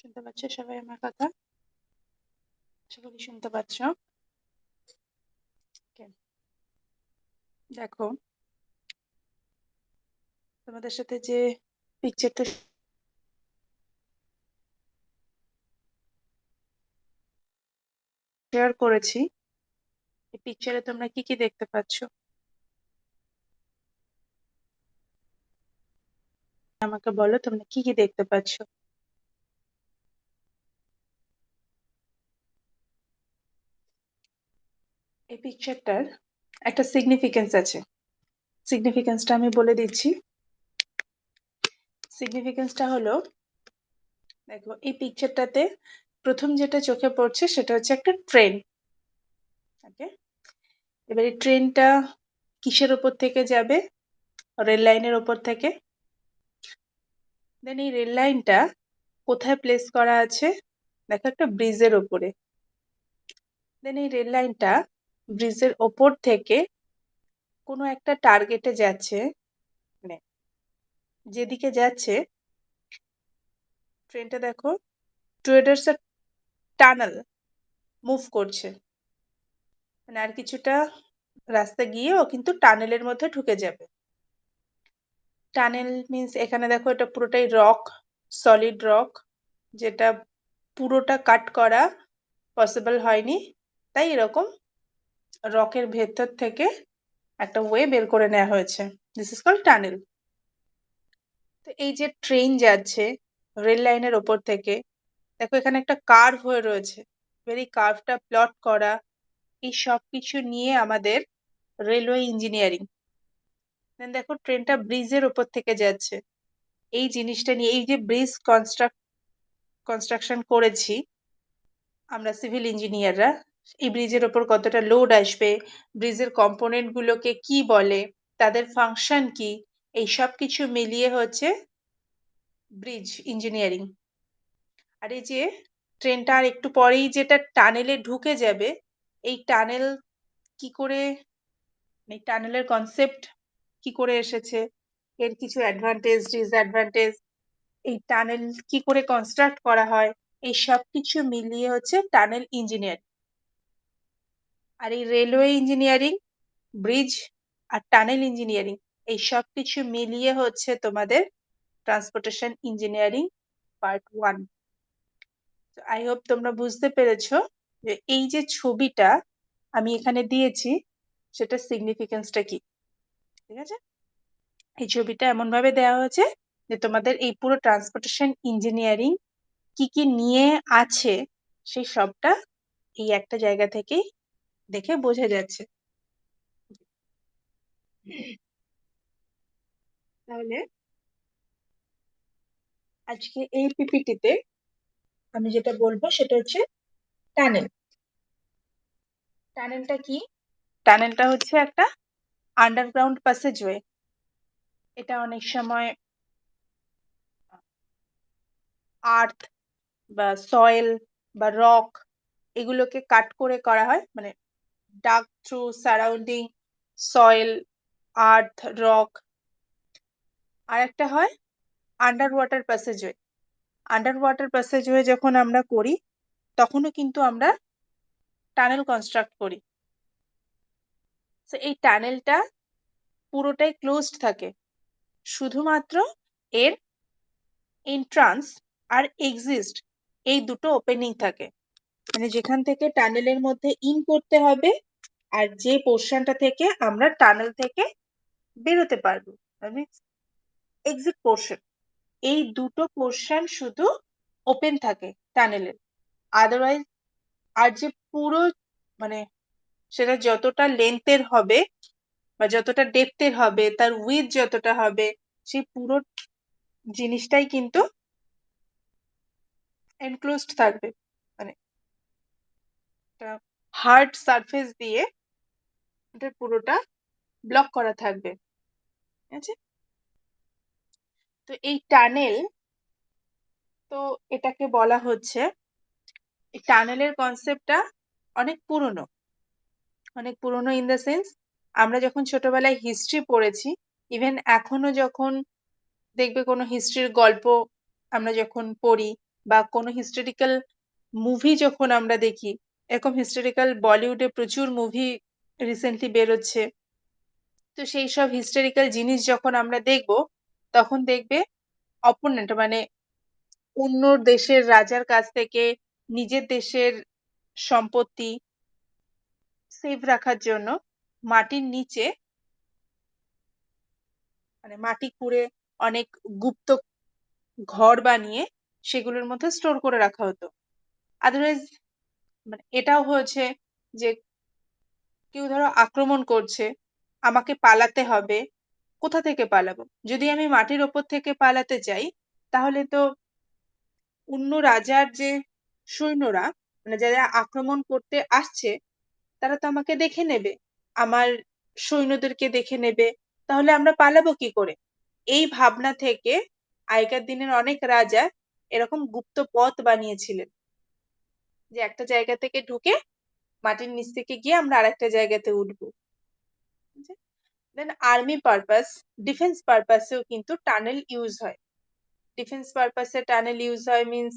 শুনতে পাচ্ছ সবাই আমার কথা? আশা করি শুনতে পাচ্ছ। Okay. দেখো, তোমাদের সাথে যে পিকচারটা শেয়ার করেছি, এই পিকচারে তোমরা কি কি দেখতে পাচ্ছ? আমাকে বলো তোমরা কি কি দেখতে পাচ্ছ? এই পিকচারটার একটা সিগনিফিকেন্স আছে। সিগনিফিকেন্সটা আমি বলে দিচ্ছি। সিগনিফিকেন্সটা হলো, দেখো এই পিকচারটাতে প্রথম যেটা চোখে পড়ছে সেটা হচ্ছে একটা ট্রেন। ওকে, এবারে ট্রেনটা কিসের ওপর থেকে যাবে? রেল লাইনের ওপর থেকে। দেন এই রেল লাইনটা কোথায় প্লেস করা আছে? দেখো একটা ব্রিজের ওপরে। দেন এই রেল লাইনটা ব্রিজের ওপর থেকে কোনো একটা টার্গেটে যাচ্ছে, মানে যেদিকে যাচ্ছে ট্রেনটা দেখো টুয়ার্ডস আ টানেল মুভ করছে, মানে আর কিছুটা রাস্তা গিয়ে ও কিন্তু টানেলের মধ্যে ঢুকে যাবে। টানেল মিন্স এখানে দেখো এটা পুরোটাই রক, সলিড রক, যেটা পুরোটা কাট করা পসিবল হয়নি, তাই এরকম রকের ভেতর থেকে একটা ওয়ে বের করে নেওয়া হয়েছে। This is called tunnel. তো এই যে ট্রেন যাচ্ছে রেল লাইনের ওপর থেকে, দেখো এখানে একটা কার্ভ হয়ে রয়েছে, এবার এই কার্ভটা প্লট করা, এই সব কিছু নিয়ে আমাদের রেলওয়ে ইঞ্জিনিয়ারিং। দেন দেখো ট্রেনটা ব্রিজের ওপর থেকে যাচ্ছে, এই জিনিসটা নিয়ে, এই যে ব্রিজ কনস্ট্রাকশন করেছি আমরা সিভিল ইঞ্জিনিয়াররা, এই ব্রিজের ওপর কতটা লোড আসবে, ব্রিজের কম্পোনেন্ট গুলোকে কি বলে, তাদের ফাংশন কি, এই সব কিছু মিলিয়ে হচ্ছে ব্রিজ ইঞ্জিনিয়ারিং। আর এই যে ট্রেনটা আর একটু পরেই যেটা টানেলে ঢুকে যাবে, এই টানেল কি করে, এই টানেলের কনসেপ্ট কি করে এসেছে, এর কিছু অ্যাডভান্টেজ ডিসঅ্যাডভান্টেজ, এই টানেল কি করে কনস্ট্রাক্ট করা হয়, এই সব কিছু মিলিয়ে হচ্ছে টানেল ইঞ্জিনিয়ার। আর এই রেলওয়ে ইঞ্জিনিয়ারিং, ব্রিজ আর টানেল ইঞ্জিনিয়ারিং, এই সব কিছু মিলিয়ে হচ্ছে তোমাদের transportation engineering part 1। I hope তোমরা বুঝতে পেরেছো যে এই যে ছবিটা আমি এখানে দিয়েছি সেটার সিগনিফিকেন্সটা কি। ঠিক আছে, এই ছবিটা এমন ভাবে দেওয়া হয়েছে যে তোমাদের এই পুরো ট্রান্সপোর্টেশন ইঞ্জিনিয়ারিং কি কি নিয়ে আছে সেই সবটা এই একটা জায়গা থেকেই দেখে বোঝা যাচ্ছে। তাহলে আজকে এই পিপিটিতে আমি যেটা বলবো সেটা হচ্ছে টানেল। টানেলটা কি? টানেলটা হচ্ছে একটা আন্ডারগ্রাউন্ড প্যাসেজওয়ে। এটা অনেক সময় আর্থ বা সয়েল বা রক এগুলোকে কাট করে করা হয়, মানে ডাগ থ্রু সারাউন্ডিং সয়েল, আর্থ, রক। আর একটা হয় আন্ডার ওয়াটার প্যাসেজওয়ে। আন্ডার ওয়াটার প্যাসেজওয়ে যখন আমরা করি তখনও কিন্তু আমরা টানেল কনস্ট্রাক্ট করি। তো এই টানেলটা পুরোটাই ক্লোজড থাকে, শুধুমাত্র এর এন্ট্রান্স আর এক্সিস্ট এই দুটো ওপেনিং থাকে, মানে যেখান থেকে টানেলের মধ্যে ইন করতে হবে আর যে পোর্শনটা থেকে আমরা টানেল থেকে বেরোতে পারবো, মানে এক্সিট পোর্শন, এই দুটো পোর্শন শুধু ওপেন থাকে টানেলের। আদারওয়াইজ আর যে পুরো, মানে সেটা যতটা লেন্থের হবে বা যতটা ডেপথের হবে, তার উইথ যতটা হবে, সেই পুরো জিনিসটাই কিন্তু এনক্লোজড থাকবে, মানে একটা হার্ড সারফেস দিয়ে এটা পুরোটা ব্লক করা থাকবে। ঠিক আছে, তো এই টানেল, তো এটাকে বলা হচ্ছে, এই টানেলের কনসেপ্টটা অনেক পুরনো। অনেক পুরনো ইন দ্য সেন্স, আমরা যখন ছোটবেলায় হিস্ট্রি পড়েছি, ইভেন এখনো যখন দেখবে কোনো হিস্ট্রির গল্প আমরা যখন পড়ি, বা কোনো হিস্টোরিক্যাল মুভি যখন আমরা দেখি, এরকম হিস্টোরিক্যাল বলিউডে প্রচুর মুভি রিসেন্টলি বেরোচ্ছে। তো সেইসব হিস্টোরিক্যাল জিনিস যখন আমরা দেখব, তখন দেখবে অপোনেন্ট মানে অন্য দেশের রাজার কাছ থেকে নিজের দেশের সম্পত্তি সেভ রাখার জন্য মাটির নিচে মানে মাটি খুঁড়ে অনেক গুপ্ত ঘর বানিয়ে সেগুলোর মধ্যে স্টোর করে রাখা হতো। আদারওয়াইজ মানে এটাও হয়েছে যে কেউ ধরো আক্রমণ করছে, আমাকে পালাতে হবে। কোথা থেকে পালাবো? যদি আমি মাটির ওপর থেকে পালাতে চাই, তাহলে তো অন্য রাজার যে সৈন্যরা মানে যারা আক্রমণ করতে আসছে, তারা তো আমাকে দেখে নেবে। আমার সৈন্যদেরকে দেখে নেবে। তাহলে আমরা পালাবো কি করে? এই ভাবনা থেকে আগেকার দিনের অনেক রাজা এরকম গুপ্ত পথ বানিয়েছিলেন। যে একটা জায়গা থেকে ঢুকে মাটির নিচ থেকে গিয়ে আমরা আরেকটা জায়গাতে উঠবো। দেন আর্মি পারপাস, ডিফেন্স পারপাসেও কিন্তু টানেল ইউজ হয়। ডিফেন্স পারপাসে টানেল ইউজ হয় মিন্স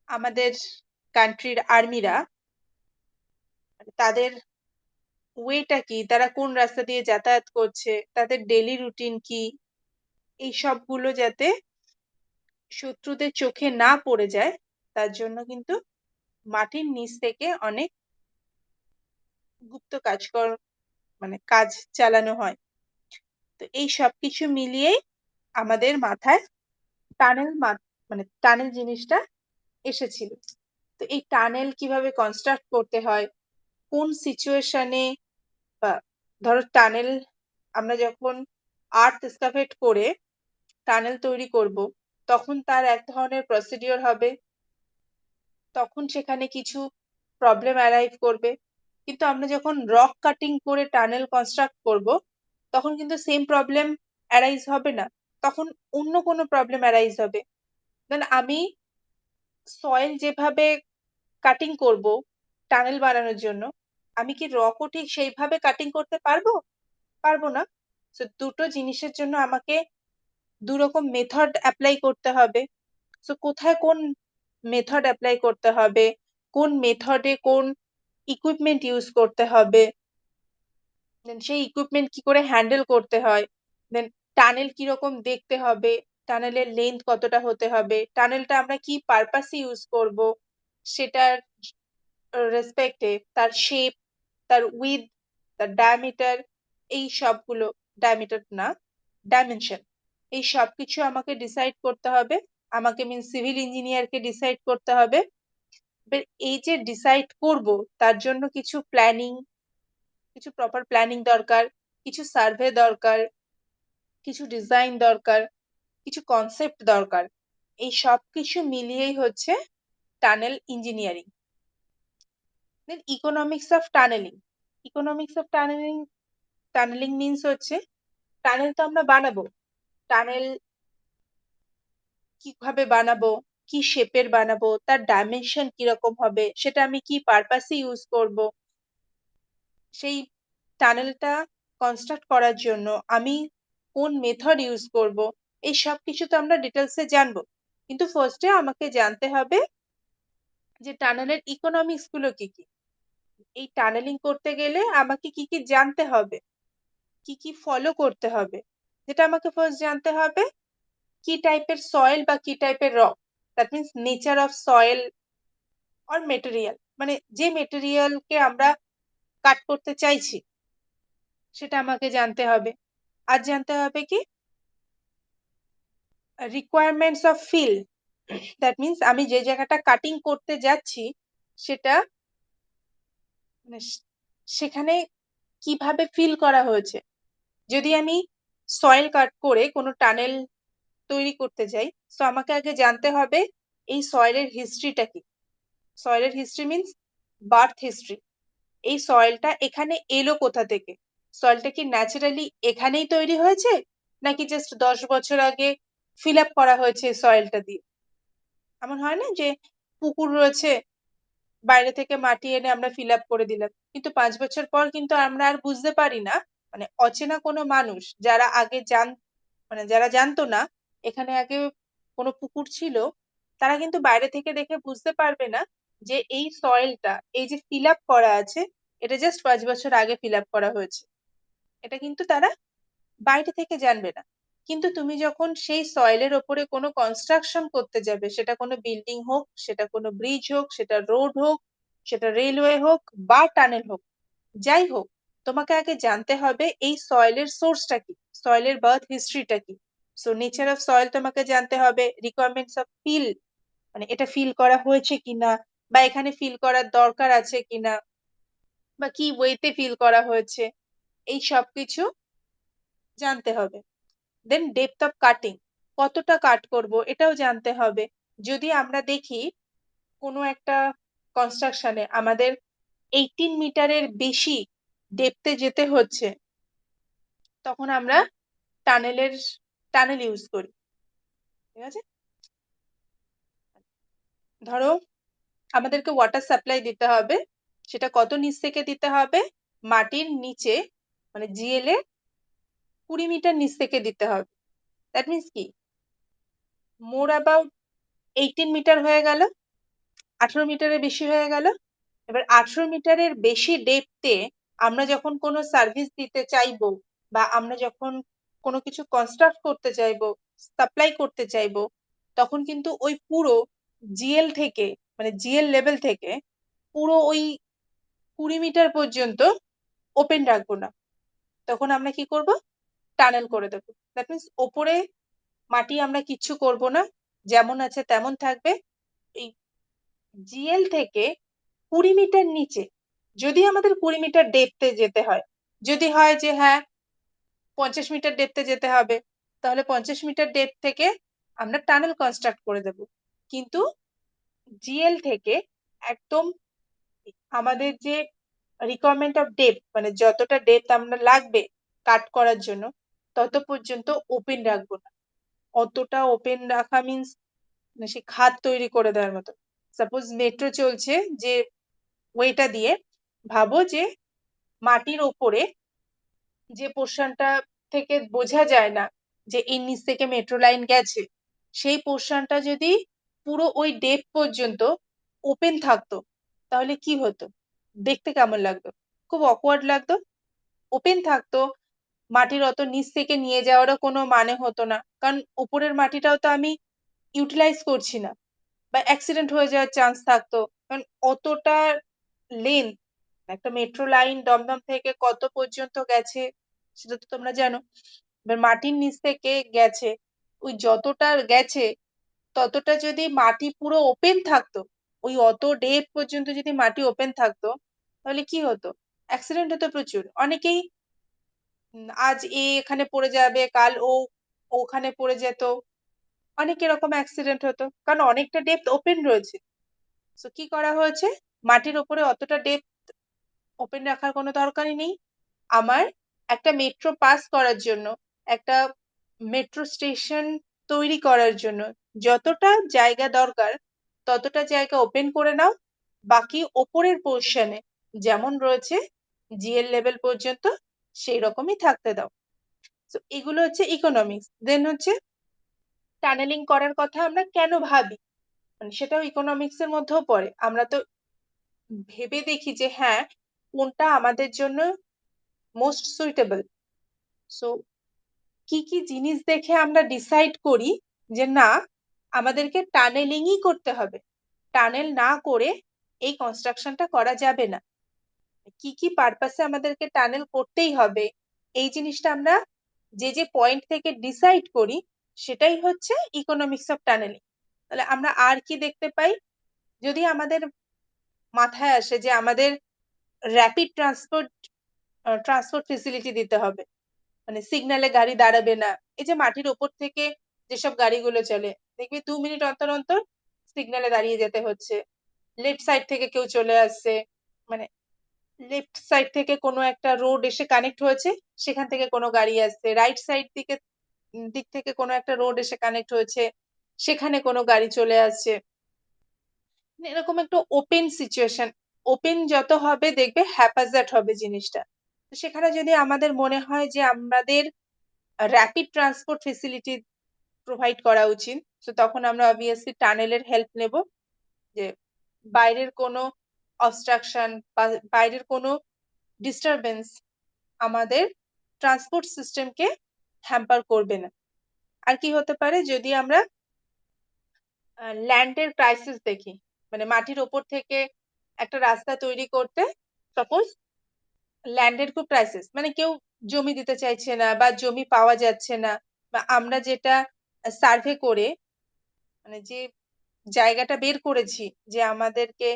আমাদের কান্ট্রির আর্মিরা তাদের ওয়েটা কি, তারা কোন রাস্তা দিয়ে যাতায়াত করছে, তাদের ডেইলি রুটিন কি, এই সবগুলো যাতে শত্রুদের চোখে না পড়ে যায়, তার জন্য কিন্তু মাটির নিচ থেকে অনেক গুপ্ত মানে কাজ চালানো হয়। তো এই সবকিছু মিলিয়েই আমাদের মাথায় টানেল মানে টানেল জিনিসটা এসেছিল। তো এই টানেল কিভাবে কনস্ট্রাক্ট করতে হয়, কোন সিচুয়েশনে বা ধরো টানেল আমরা যখন আর্থ এক্সকাভেট করে টানেল তৈরি করব, তখন তার এক ধরনের প্রসিডিওর হবে, তখন সেখানে কিছু প্রবলেম অ্যারাইভ করবে। কিন্তু আমরা যখন রক কাটিং করে টানেল কনস্ট্রাক্ট করব, তখন কিন্তু সেম প্রবলেম অ্যারাইজ হবে না, তখন অন্য কোনো প্রবলেম অ্যারাইজ হবে। দেন আমি সয়েল যেভাবে কাটিং করব টানেল বানানোর জন্য, আমি কি রকও ঠিক সেইভাবে কাটিং করতে পারবো? পারবো না। তো দুটো জিনিসের জন্য আমাকে দুরকম মেথড অ্যাপ্লাই করতে হবে। তো কোথায় কোন মেথড অ্যাপ্লাই করতে হবে, কোন মেথডে কোন ইকুইপমেন্ট ইউজ করতে হবে, দেন সেই ইকুইপমেন্ট কি করে হ্যান্ডেল করতে হয়, দেন টানেল কিরকম দেখতে হবে, টানেলের লেন্থ কতটা হতে হবে, টানেলটা আমরা কি পারপাসে ইউজ করব, সেটার রেসপেক্টে তার শেপ, তার উইথ, তার ডায়ামিটার, এই সবগুলো, ডায়ামিটার না ডাইমেনশন, এই সবকিছু আমাকে ডিসাইড করতে হবে। আমাকে মিন সিভিল ইঞ্জিনিয়ারকে ডিসাইড করতে হবে। এবার এই যে ডিসাইড করব, তার জন্য কিছু প্ল্যানিং, কিছু প্রপার প্ল্যানিং দরকার, কিছু সার্ভে দরকার, কিছু ডিজাইন দরকার, কিছু কনসেপ্ট দরকার। এই সব কিছু মিলিয়েই হচ্ছে tunnel engineering. Then economics of tunneling. Economics of tunneling, tunneling means হচ্ছে টানেল তো আমরা বানাবো, টানেল কিভাবে বানাবো, কি শেপের বানাবো, তার ডাইমেনশন কিরকম হবে, সেটা আমি কি পারপাসে ইউজ করব, সেই টানেলটা কনস্ট্রাক্ট করার জন্য আমি কোন মেথড ইউজ করব, এই সব কিছু তো আমরা ডিটেলসে জানবো। কিন্তু ফার্স্টে আমাকে জানতে হবে যে টানেলের ইকোনমিক্স গুলো কি কি। এই টানেলিং করতে গেলে আমাকে কি কি জানতে হবে, কি কি ফলো করতে হবে। যেটা আমাকে ফার্স্ট জানতে হবে কি টাইপের সয়েল বা কি টাইপের rock, that means nature of soil or material, মানে যে মেটেরিয়ালকে আমরা কাট করতে চাইছি সেটা আমাকে জানতে হবে। আর জানতে হবে কি requirements of fill, that means আমি যে জায়গাটা কাটিং করতে যাচ্ছি সেটা মানে সেখানে কিভাবে ফিল করা হয়েছে। যদি আমি সয়েল কাট করে কোনো টানেল তৈরি করতে যাই, তো আমাকে আগে জানতে হবে এই সয়েলের হিস্ট্রিটা কি। সয়েলের হিস্ট্রি মিন্স বার্থ হিস্ট্রি, এই সয়েলটা এখানে এলো কোথা থেকে, সয়েলটা কি ন্যাচারালি এখানেই তৈরি হয়েছে, নাকি জাস্ট 10 বছর আগে ফিল আপ করা হয়েছে সয়েলটা দিয়ে। এমন হয় না যে পুকুর রয়েছে, বাইরে থেকে মাটি এনে আমরা ফিল আপ করে দিলাম, কিন্তু 5 বছর পর কিন্তু আমরা আর বুঝতে পারি না, মানে অচেনা কোনো মানুষ যারা আগে মানে যারা জানতো না এখানে আগে কোনো পুকুর ছিল, তারা কিন্তু বাইরে থেকে দেখে বুঝতে পারবে না যে এই সয়েলটা, এই যে fill up করা আছে, এটা জাস্ট ৫ বছর আগে fill up করা হয়েছে। এটা কিন্তু তারা বাইরে থেকে জানবে না। কিন্তু তুমি যখন সেই সয়েলের ওপরে কোনো কনস্ট্রাকশন করতে যাবে, সেটা কোনো বিল্ডিং হোক, সেটা কোনো ব্রিজ হোক, সেটা রোড হোক, সেটা রেলওয়ে হোক বা টানেল হোক, যাই হোক, তোমাকে আগে জানতে হবে এই সয়েলের সোর্সটা কি, সয়েলের বার্থ হিস্ট্রিটা কি। সো নেচার অফ সয়েল তোমাকে জানতে হবে, রিকোয়ারমেন্টস অফ ফিল, মানে এটা ফিল করা হয়েছে কিনা, বা এখানে ফিল করার দরকার আছে কিনা, বা কি ওয়েতে ফিল করা হয়েছে, এই সবকিছু জানতে হবে। দেন ডেপথ অফ কাটিং, কতটা কাট করব এটাও জানতে হবে। যদি আমরা দেখি কোনো একটা কনস্ট্রাকশনে আমাদের 18 মিটারের বেশি ডেপথে যেতে হচ্ছে, তখন আমরা টানেল ইউজ করি। ঠিক আছে, ধরো আমাদেরকে ওয়াটার সাপ্লাই দিতে হবে, সেটা কত নিচ থেকে দিতে হবে? মাটির নিচে, মানে জিএল এ 20 মিটার নিচ থেকে দিতে হবে। দ্যাট মিনস কি, মোর অ্যাবাউট 18 মিটার হয়ে গেল, 18 মিটারের বেশি হয়ে গেল। এবার 18 মিটারের বেশি ডেপথে আমরা যখন কোনো সার্ভিস দিতে চাইবো, বা আমরা যখন কোনো কিছু কনস্ট্রাক্ট করতে চাইবো, সাপ্লাই করতে চাইবো, তখন কিন্তু ওই পুরো জিএল থেকে, মানে জিএল লেভেল থেকে পুরো ওই 20 মিটার পর্যন্ত ওপেন রাখবো না। তখন আমরা কি করব? টানেল করে দেবো। দ্যাট মিনস ওপরে মাটি আমরা কিচ্ছু করব না, যেমন আছে তেমন থাকবে। এই জিএল থেকে 20 মিটার নিচে, যদি আমাদের 20 মিটার ডেপথে যেতে হয়, যদি হয় যে হ্যাঁ 50 মিটার ডেপথে যেতে হবে, তাহলে 50 মিটার ডেপথ থেকে আমরা টানেল কনস্ট্রাক্ট করে দেব। কিন্তু জিএল থেকে একদম আমাদের যে রিকোয়ারমেন্ট অফ ডেপথ, মানে যতটা ডেপথ আমরা লাগবে কাট করার জন্য, তত পর্যন্ত ওপেন রাখবো না। অতটা ওপেন রাখা মিনস সে খাত তৈরি করে দেওয়ার মতো। সাপোজ মেট্রো চলছে যে ওয়েটা দিয়ে, ভাবো যে মাটির ওপরে যে পোর্শনটা থেকে বোঝা যায় না যে এর নিচ থেকে মেট্রো লাইন গেছে, সেই পোর্শনটা যদি পুরো ওই ডেপথ পর্যন্ত ওপেন থাকতো, তাহলে কি হতো? দেখতে কেমন লাগতো? খুব অকওয়ার্ড লাগতো। ওপেন থাকতো, মাটির অত নিচ থেকে নিয়ে যাওয়ারও কোনো মানে হতো না, কারণ উপরের মাটিটাও তো আমি ইউটিলাইজ করছি না, বা অ্যাক্সিডেন্ট হয়ে যাওয়ার চান্স থাকতো। কারণ অতটা লেন্থ, একটা মেট্রো লাইন দমদম থেকে কত পর্যন্ত গেছে সেটা তো তোমরা জানো। এবার মাটির নিচ থেকে গেছে, ওই যতটা গেছে ততটা যদি মাটি পুরো ওপেন থাকতো, ওই অত ডেপ পর্যন্ত যদি মাটি ওপেন থাকতো, তাহলে কি হতো? অ্যাক্সিডেন্ট হতো প্রচুর। অনেকেই আজ এ এখানে পড়ে যাবে, কাল ও ওখানে পড়ে যেত, অনেক এরকম অ্যাক্সিডেন্ট হতো, কারণ অনেকটা ডেপথ ওপেন রয়েছে। সো কি করা হয়েছে, মাটির ওপরে অতটা ডেপথ ওপেন রাখার কোনো দরকারই নেই। আমার একটা মেট্রো পাস করার জন্য, একটা মেট্রো স্টেশন তৈরি করার জন্য যতটা জায়গা দরকার, ততটা জায়গা ওপেন করে নাও। বাকি ওপরের পোর্শনে যেমন রয়েছে জিএল লেভেল পর্যন্ত সেই রকমই থাকতে দাও। তো এগুলো হচ্ছে ইকোনমিক্স। দেন হচ্ছে টানেলিং করার কথা আমরা কেন ভাবি, মানে সেটাও ইকোনমিক্স এর মধ্যেও পড়ে। আমরা তো ভেবে দেখি যে হ্যাঁ কোনটা আমাদের জন্য মোস্ট সুইটেবল। সো কি কি জিনিস দেখে আমরা ডিসাইড করি যে না, আমাদেরকে টানেলিংই করতে হবে, টানেল না করে এই কনস্ট্রাকশনটা করা যাবে না। কি কি পারপাসে আমাদেরকে টানেল করতেই হবে, এই জিনিসটা আমরা যে যে পয়েন্ট থেকে ডিসাইড করি, সেটাই হচ্ছে ইকোনমিক্স অফ টানেলিং। তাহলে আমরা আর কি দেখতে পাই? যদি আমাদের মাথায় আসে যে আমাদের র্যাপিড ট্রান্সপোর্ট ফেসিলিটি দিতে হবে, মানে সিগন্যালে গাড়ি দাঁড়াবে না। এই যে মাটির ওপর থেকে যেসব গাড়িগুলো চলে, দেখবি 2 মিনিট অন্তর অন্তর সিগন্যালে দাঁড়িয়ে যেতে হচ্ছে। লেফট সাইড থেকে কেউ চলে আসছে, মানে লেফট সাইড থেকে কোনো একটা রোড এসে কানেক্ট হয়েছে, সেখান থেকে কোনো গাড়ি আসছে। রাইট সাইড দিক থেকে কোনো একটা রোড এসে কানেক্ট হয়েছে, সেখানে কোনো গাড়ি চলে আসছে। মানে এরকম একটা ওপেন সিচুয়েশন, ওপেন যত হবে দেখবে হ্যাপাজার্ড হবে জিনিসটা। তো সেখানে যদি আমাদের মনে হয় যে আমাদের র‍্যাপিড ট্রান্সপোর্ট ফেসিলিটি প্রোভাইড করা উচিত, তো তখন আমরা অবভিয়াসলি টানেলের হেল্প নেব, যে বাইরের কোনো অবস্ট্রাকশন বা বাইরের কোনো ডিস্টারবেন্স আমাদের ট্রান্সপোর্ট সিস্টেমকে হ্যাম্পার করবে না। আর কি হতে পারে, যদি আমরা ল্যান্ডের ক্রাইসিস দেখি, মানে মাটির ওপর থেকে একটা রাস্তা তৈরি করতে, সাপোজ ল্যান্ডের খুব ক্রাইসিস, মানে কেউ জমি দিতে চাইছে না বা জমি পাওয়া যাচ্ছে না, বা আমরা যেটা সার্ভে করে মানে যে জায়গাটা বের করেছি যে আমাদেরকে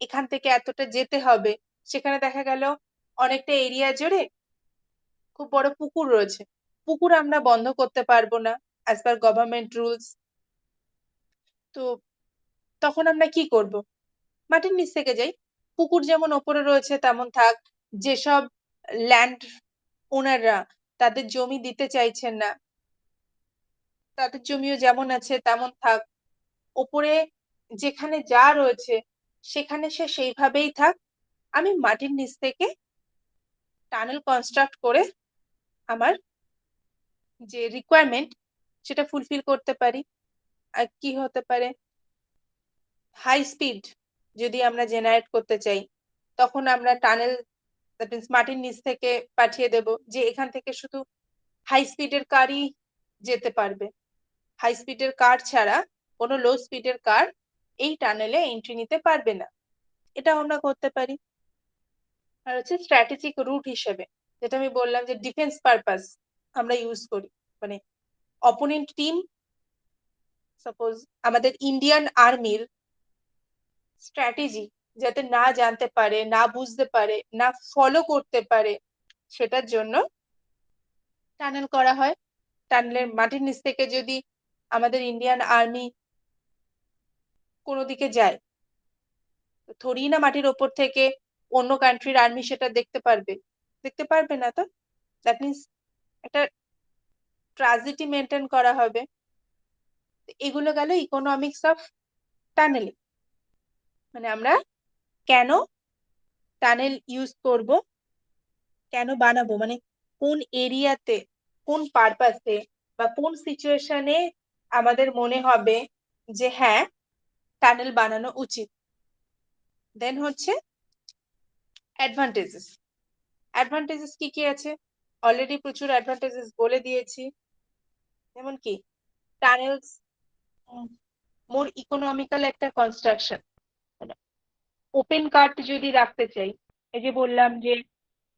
এখান থেকে এতটা যেতে হবে, সেখানে দেখা গেল অনেকটা এরিয়া জুড়ে খুব বড় পুকুর রয়েছে। পুকুর আমরা বন্ধ করতে পারবো না অ্যাজ পার গভর্নমেন্ট রুলস। তো তখন আমরা কি করব? মাটির নিচ থেকে যাই। পুকুর যেমন ওপরে রয়েছে তেমন থাক। যেসব ল্যান্ড ওনাররা তাদের জমি দিতে চাইছেন না, তাদের জমিও যেমন আছে তেমন থাক। ওপরে যেখানে যা রয়েছে সেখানে সে সেইভাবেই থাক। আমি মাটির নিচ থেকে টানেল কনস্ট্রাক্ট করে আমার যে রিকোয়ারমেন্ট সেটা ফুলফিল করতে পারি। আর কি হতে পারে, হাই স্পিড যদি আমরা জেনারেট করতে চাই, তখন আমরা টানেল দ্যাট মিনস মাটির নিচ থেকে পাঠিয়ে দেব, যে এখান থেকে শুধু হাই স্পিডের কারই যেতে পারবে। হাই স্পিডের কার ছাড়া কোনো লো স্পিডের কার এই টানেলে এন্ট্রি নিতে পারবে না। এটা আমরা করতে পারি। আর হচ্ছে স্ট্র্যাটেজিক রুট হিসেবে, যেটা আমি বললাম যে ডিফেন্স পারপাস আমরা ইউজ করি, মানে অপোনেন্ট টিম সাপোজ আমাদের ইন্ডিয়ান আর্মির স্ট্র্যাটেজি যাতে না জানতে পারে, না বুঝতে পারে, না ফলো করতে পারে, সেটার জন্য টানেল করা হয়। টানেলের মাটির নিচ থেকে যদি আমাদের ইন্ডিয়ান আর্মি কোনো দিকে যায়, তো থোড়ি না মাটির ওপর থেকে অন্য কান্ট্রির আর্মি সেটা দেখতে পারবে? দেখতে পারবে না তো। দ্যাট মিনস একটা ট্রাজেডি মেনটেন করা হবে। এগুলো গেল ইকোনমিক্স অফ টানেলিং, মানে আমরা কেন টানেল ইউজ করব, কেন বানাবো, মানে কোন এরিয়াতে, কোন পারপাসে বা কোন সিচুয়েশনে আমাদের মনে হবে যে হ্যাঁ টানেল বানানো উচিত। দেন হচ্ছে অ্যাডভান্টেজেস। অ্যাডভান্টেজেস কি কি আছে? অলরেডি প্রচুর অ্যাডভান্টেজেস বলে দিয়েছি। যেমন কি, টানেলস মোর ইকোনমিক্যাল একটা কনস্ট্রাকশন। ওপেন কাট যদি রাখতে চাই, এই যে বললাম যে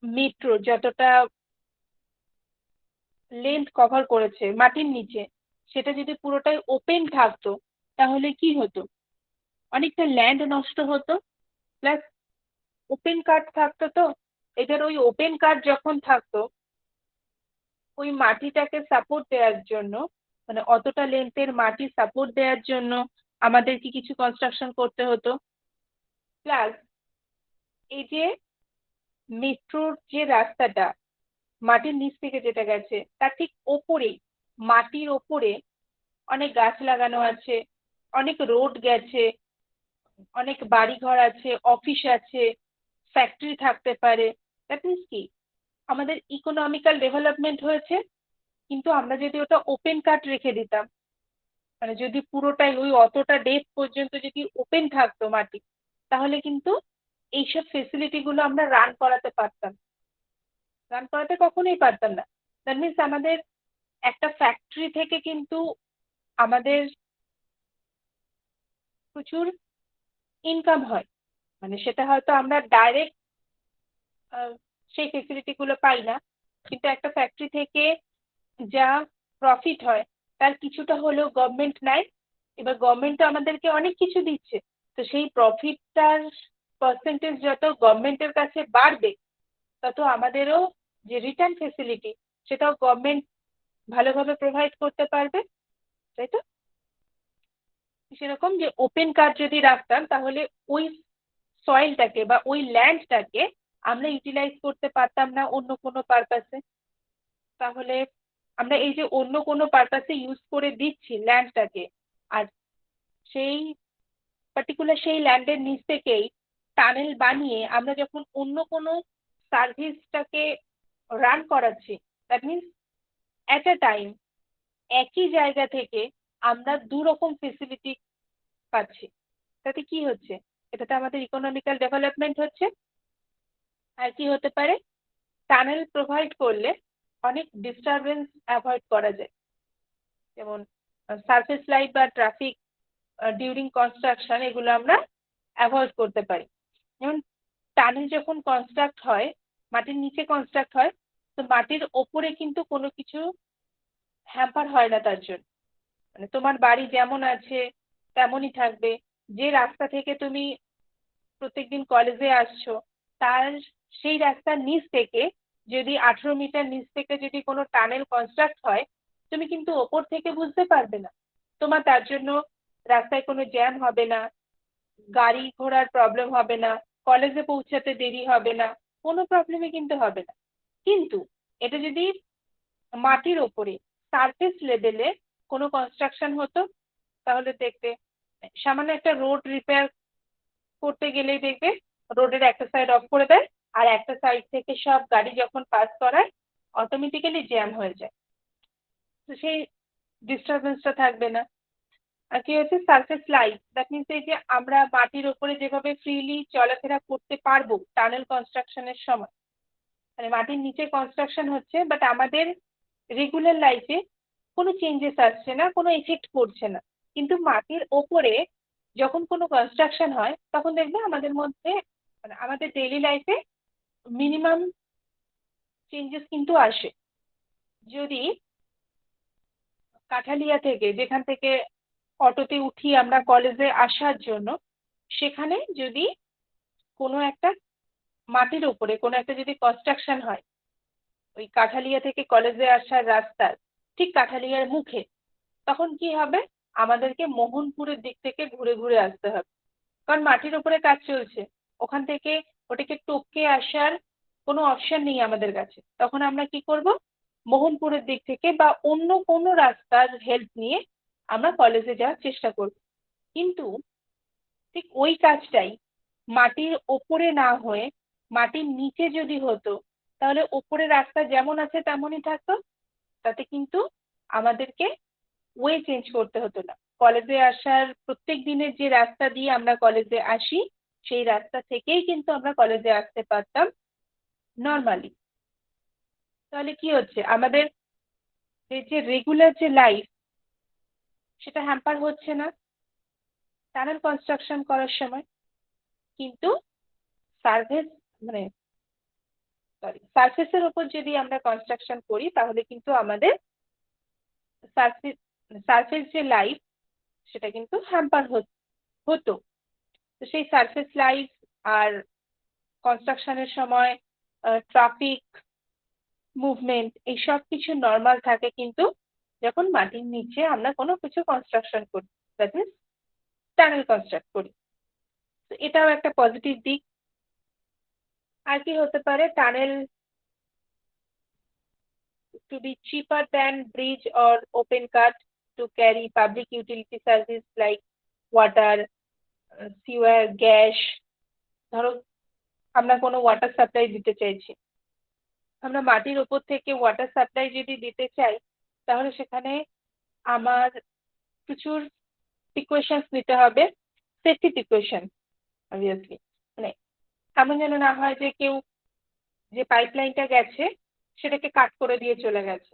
মেট্রো যতটা লেন্থ কভার করেছে মাটির নিচে, সেটা যদি পুরোটাই ওপেন থাকতো তাহলে কি হতো? অনেকটা ল্যান্ড নষ্ট হতো, প্লাস ওপেন কাট থাকতো। তো এটার ওই ওপেন কাট যখন থাকতো, ওই মাটিটাকে সাপোর্ট দেওয়ার জন্য, মানে অতটা লেন্থের মাটি সাপোর্ট দেওয়ার জন্য আমাদের কি কিছু কনস্ট্রাকশন করতে হতো। প্লাস এই যে মেট্রোর যে রাস্তাটা মাটির নিচ থেকে যেটা গেছে তার ঠিক ওপরেই, মাটির ওপরে অনেক গাছ লাগানো আছে, অনেক রোড গেছে, অনেক বাড়িঘর আছে, অফিস আছে, ফ্যাক্টরি থাকতে পারে। দ্যাট মিনস কি, আমাদের ইকোনমিক্যাল ডেভেলপমেন্ট হয়েছে। কিন্তু আমরা যদি ওটা ওপেন কাট রেখে দিতাম, মানে যদি পুরোটাই ওই অতটা ডেপথ পর্যন্ত যদি ওপেন থাকতো মাটি, তাহলে কিন্তু এইসব ফেসিলিটি গুলো আমরা রান করাতে পারতাম, রান করাতে কখনোই পারতাম না। দ্যাট মিনস আমাদের একটা ফ্যাক্টরি থেকে কিন্তু আমাদের প্রচুর ইনকাম হয়, মানে সেটা হয়তো আমরা ডাইরেক্ট সেই ফেসিলিটি গুলো পাই না, কিন্তু একটা ফ্যাক্টরি থেকে যা প্রফিট হয় তার কিছুটা হলেও গভর্নমেন্ট নেয়। এবার গভর্নমেন্ট তো আমাদেরকে অনেক কিছু দিচ্ছে, তো সেই প্রফিটটার পার্সেন্টেজ যত গভর্নমেন্টের কাছে বাড়বে, তত আমাদেরও যে রিটার্ন ফেসিলিটি সেটাও গভর্নমেন্ট ভালোভাবে প্রোভাইড করতে পারবে, তাই তো? সেরকম যে ওপেন কাট যদি রাখতাম, তাহলে ওই সয়েলটাকে বা ওই ল্যান্ডটাকে আমরা ইউটিলাইজ করতে পারতাম না অন্য কোনো পারপাসে। তাহলে আমরা এই যে অন্য কোনো পারপাসে ইউজ করে দিচ্ছি ল্যান্ডটাকে, আর সেই পার্টিকুলার সেই ল্যান্ডের নিচ থেকেই টানেল বানিয়ে আমরা যখন অন্য কোনো সার্ভিসটাকে রান করাচ্ছি, that means at a time একই জায়গা থেকে আমরা দুরকম ফেসিলিটি পাচ্ছি। তাতে কি হচ্ছে? এটাতে আমাদের ইকোনমিক্যাল ডেভেলপমেন্ট হচ্ছে। আর কি হতে পারে? টানেল প্রোভাইড করলে অনেক ডিস্টারবেন্স অ্যাভয়েড করা যায়। যেমন সারফেস লাইট বা ট্রাফিক ডিউরিং কনস্ট্রাকশন, এগুলো আমরা অ্যাভয়েড করতে পারি। যেমন টানেল যখন কনস্ট্রাক্ট হয়, মাটির নিচে কনস্ট্রাক্ট হয়, তো মাটির ওপরে কিন্তু কোনো কিছু হ্যাম্পার হয় না তার জন্য। মানে তোমার বাড়ি যেমন আছে তেমনই থাকবে। যে রাস্তা থেকে তুমি প্রত্যেকদিন কলেজে আসছো, তার সেই রাস্তার নিচ থেকে যদি 18 মিটার নিচ থেকে যদি কোনো টানেল কনস্ট্রাক্ট হয়, তুমি কিন্তু ওপর থেকে বুঝতে পারবে না। তোমার তার জন্য রাস্তায় কোনো জ্যাম হবে না, গাড়ি ঘোড়ার প্রবলেম হবে না, কলেজে পৌঁছাতে দেরি হবে না, কোনো প্রবলেমই কিন্তু হবে না। কিন্তু এটা যদি মাটির ওপরে সারফেস লেভেলে কোনো কনস্ট্রাকশন হতো, তাহলে দেখবে সামান্য একটা রোড রিপেয়ার করতে গেলেই দেখবে রোডের একটা সাইড অফ করে দেয়, আর একটা সাইড থেকে সব গাড়ি যখন পাস করায় অটোমেটিক্যালি জ্যাম হয়ে যায়। তো সেই ডিস্টারবেন্সটা থাকবে না। আর কি হচ্ছে? সারফেস লাইট, দ্যাট মিনস এই যে আমরা মাটির ওপরে যেভাবে ফ্রিলি চলাফেরা করতে পারবো টানেল কনস্ট্রাকশনের সময়, মানে মাটির নিচে কনস্ট্রাকশন হচ্ছে বাট আমাদের রেগুলার লাইফে কোনো চেঞ্জেস আসছে না, কোনো এফেক্ট পড়ছে না। কিন্তু মাটির ওপরে যখন কোনো কনস্ট্রাকশন হয়, তখন দেখবে আমাদের মধ্যে, মানে আমাদের ডেইলি লাইফে মিনিমাম চেঞ্জেস কিন্তু আসে। যদি কাঠালিয়া থেকে, যেখান থেকে অটোতে উঠি আমরা কলেজে আসার জন্য, সেখানে যদি কোনো একটা মাটির উপরে কোনো একটা যদি কনস্ট্রাকশন হয়, ওই কাঠালিয়া থেকে কলেজে আসার রাস্তার ঠিক কাঠালিয়ার মুখে, তখন কি হবে? আমাদেরকে মোহনপুরের দিক থেকে ঘুরে ঘুরে আসতে হবে, কারণ মাটির উপরে কাজ চলছে। ওখান থেকে ওটাকে টপকে আসার কোনো অপশন নেই আমাদের কাছে। তখন আমরা কি করব? মোহনপুরের দিক থেকে বা অন্য কোনো রাস্তার হেল্প নিয়ে আমরা কলেজে যাওয়ার চেষ্টা করব। কিন্তু ঠিক ওই কাজটাই মাটির ওপরে না হয়ে মাটির নিচে যদি হতো, তাহলে ওপরে রাস্তা যেমন আছে তেমনই থাকতো। তাতে কিন্তু আমাদেরকে ওয়ে চেঞ্জ করতে হতো না। কলেজে আসার প্রত্যেক দিনের যে রাস্তা দিয়ে আমরা কলেজে আসি, সেই রাস্তা থেকেই কিন্তু আমরা কলেজে আসতে পারতাম নর্মালি। তাহলে কি হচ্ছে? আমাদের এই যে রেগুলার যে লাইফ, সেটা হ্যাম্পার হচ্ছে না টানেল কনস্ট্রাকশন করার সময়। কিন্তু সার্ভেস, মানে সরি, সার্ফেসের উপর যদি আমরা কনস্ট্রাকশন করি, তাহলে কিন্তু আমাদের সার্ফেস সার্ফেস যে লাইফ, সেটা কিন্তু হ্যাম্পার হতো। তো সেই সারফেস লাইট আর কনস্ট্রাকশনের সময় ট্রাফিক মুভমেন্ট এই সব কিছু নর্মাল থাকে, কিন্তু যখন মাটির নিচে আমরা কোনো কিছু কনস্ট্রাকশন করি, দ্যাট মিনস টানেল কনস্ট্রাক্ট করি। তো এটাও একটা পজিটিভ দিক। আর কি হতে পারে? Tunnel to be cheaper than bridge or open cut to carry public utility service like water, sewer, gas. ধরো আমরা কোনো ওয়াটার সাপ্লাই দিতে চাইছি, আমরা মাটির উপর থেকে ওয়াটার সাপ্লাই যদি দিতে চাই, তাহলে সেখানে আমার প্রচুর প্রিকশনস নিতে হবে, সেফটি প্রিকশন অবভিয়াসলি। মানে এমন যেন না হয় যে কেউ যে পাইপলাইনটা গেছে সেটাকে কাট করে দিয়ে চলে গেছে,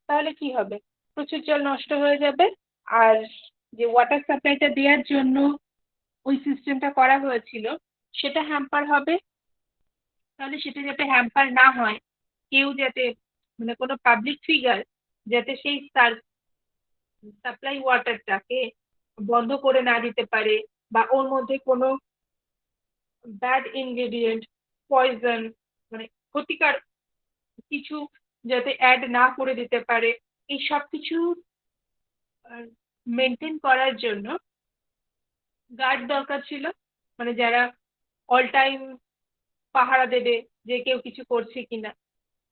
তাহলে কি হবে? প্রচুর জল নষ্ট হয়ে যাবে। আর যে ওয়াটার সাপ্লাইটা দেওয়ার জন্য ওই সিস্টেমটা করা হয়েছিল, সেটা হ্যাম্পার হবে। তাহলে সেটা যাতে হ্যাম্পার না হয়, কেউ যাতে, মানে কোনো পাবলিক ফিগার যাতে সেই সাপ্লাই ওয়াটারটাকে বন্ধ করে না দিতে পারে, বা ওর মধ্যে কোনো ব্যাড ইনগ্রেডিয়েন্ট, পয়জন, মানে ক্ষতিকর কিছু যাতে অ্যাড না করে দিতে পারে, এই সব কিছু মেনটেন করার জন্য গার্ড দরকার ছিল, মানে যারা অল টাইম পাহারা দেবে যে কেউ কিছু করছে কিনা।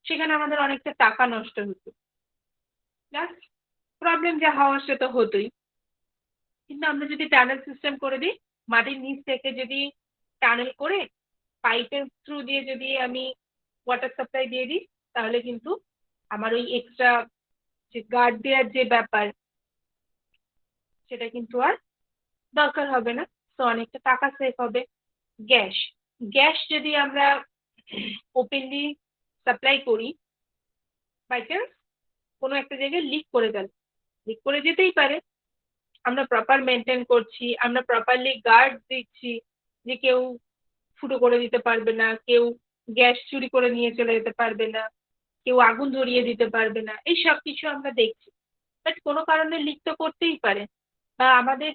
সেখানে আমাদের অনেকটা টাকা নষ্ট হতো, প্লাস প্রবলেম যা হওয়ার সে তো হতোই। কিন্তু আমরা যদি টানেল সিস্টেম করে দিই, মাটির নিচ থেকে যদি টানেল করে পাইপের থ্রু দিয়ে যদি আমি ওয়াটার সাপ্লাই দিয়ে দিই, তাহলে কিন্তু আমার ওই এক্সট্রা যে গার্ড দেওয়ার যে ব্যাপার, সেটা কিন্তু আর দরকার হবে না। তো অনেকটা টাকা সেভ হবে। গ্যাস গ্যাস যদি আমরা ওপেনলি সাপ্লাই করি, বাই চান্স কোনো একটা জায়গায় লিক করে গেল, লিক করে যেতেই পারে, আমরা প্রপার মেনটেন করছি, আমরা প্রপারলি গার্ড দিচ্ছি যে কেউ ফুটো করে দিতে পারবে না, কেউ গ্যাস চুরি করে নিয়ে চলে যেতে পারবে না, কেউ আগুন ধরিয়ে দিতে পারবে না, এই সব কিছু আমরা দেখছি। বাট কোনো কারণে লিক তো করতেই পারে। বা আমাদের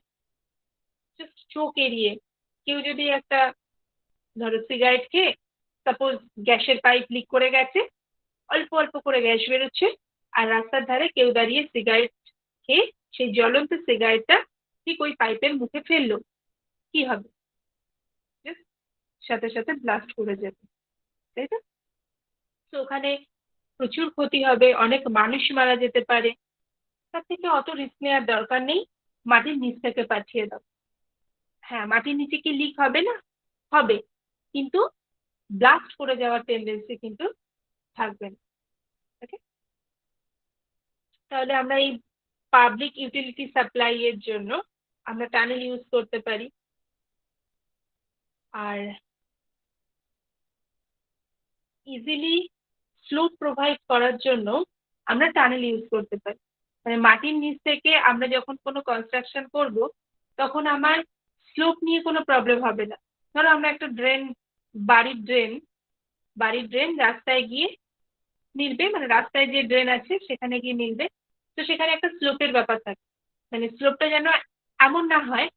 জাস্ট চোখ এড়িয়ে কেউ যদি একটা, ধরো সিগারেট খেয়ে সাপোজ গ্যাসের পাইপ লিক করে গেছে, অল্প অল্প করে গ্যাস বেরোচ্ছে, আর রাস্তার ধারে কেউ দাঁড়িয়ে সিগারেট খেয়ে সেই জ্বলন্ত সিগারেটটা ঠিক ওই পাইপের মুখে ফেললো, কি হবে? Just সাথে সাথে ব্লাস্ট করে যাবে, তাই তো? তো ওখানে প্রচুর ক্ষতি হবে, অনেক মানুষ মারা যেতে পারে। তার থেকে অত রিস্ক নেওয়ার দরকার নেই, মাটির নিচ থেকে পাঠিয়ে দাও। হ্যাঁ, মাটির নিচে কি লিক হবে না? হবে, কিন্তু ব্লাস্ট করে যাওয়ার টেন্ডেন্সি কিন্তু থাকবে না। ওকে, তাহলে আমরা এই পাবলিক ইউটিলিটি সাপ্লাই এর জন্য আমরা টানেল ইউজ করতে পারি। আর ইজিলি স্লোপ প্রোভাইড করার জন্য আমরা টানেল ইউজ করতে পারি। মানে মাটির নিচ থেকে আমরা যখন কোনো কনস্ট্রাকশন করব, তখন আমার স্লোপ নিয়ে কোনো প্রবলেম হবে না। ধরো আমরা একটা ড্রেন, বাড়ির ড্রেন বাড়ির ড্রেন রাস্তায় গিয়ে মিলবে, মানে রাস্তায় যে ড্রেন আছে সেখানে গিয়ে মিলবে। তো সেখানে একটা স্লোপের ব্যাপার থাকে, মানে স্লোপটা যেন এমন না হয়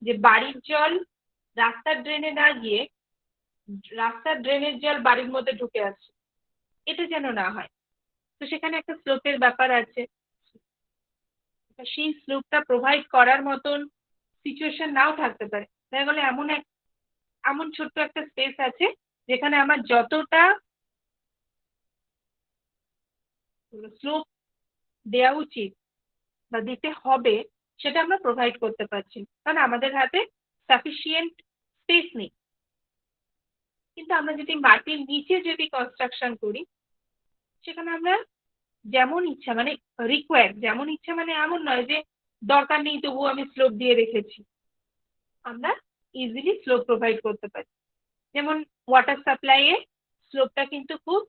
যে বাড়ির জল রাস্তার ড্রেনে না গিয়ে রাস্তার ড্রেনের জল বাড়ির মধ্যে ঢুকে আসছে, এটা যেন না হয়। তো সেখানে একটা স্লোপের ব্যাপার আছে। সেই স্লোপটা প্রোভাইড করার মতন সিচুয়েশন নাও থাকতে পারে। দেখা গেলো এমন ছোট্ট একটা স্পেস আছে যেখানে আমার যতটা স্লোপ দেওয়া উচিত বা দিতে হবে সেটা আমরা প্রোভাইড করতে পারছি, কারণ আমাদের হাতে সাফিসিয়েন্ট স্পেস নেই। কিন্তু আমরা যদি মাটির নিচে যদি কনস্ট্রাকশন করি, সেখানে আমরা যেমন ইচ্ছা, মানে রিকোয়ার্ড যেমন ইচ্ছা, মানে এমন নয় যে দরকার নেই তবুও আমি স্লোপ দিয়ে রেখেছি, আমরা ইজিলি স্লোপ প্রোভাইড করতে পারি। যেমন ওয়াটার সাপ্লাই এ স্লোপটা কিন্তু খুব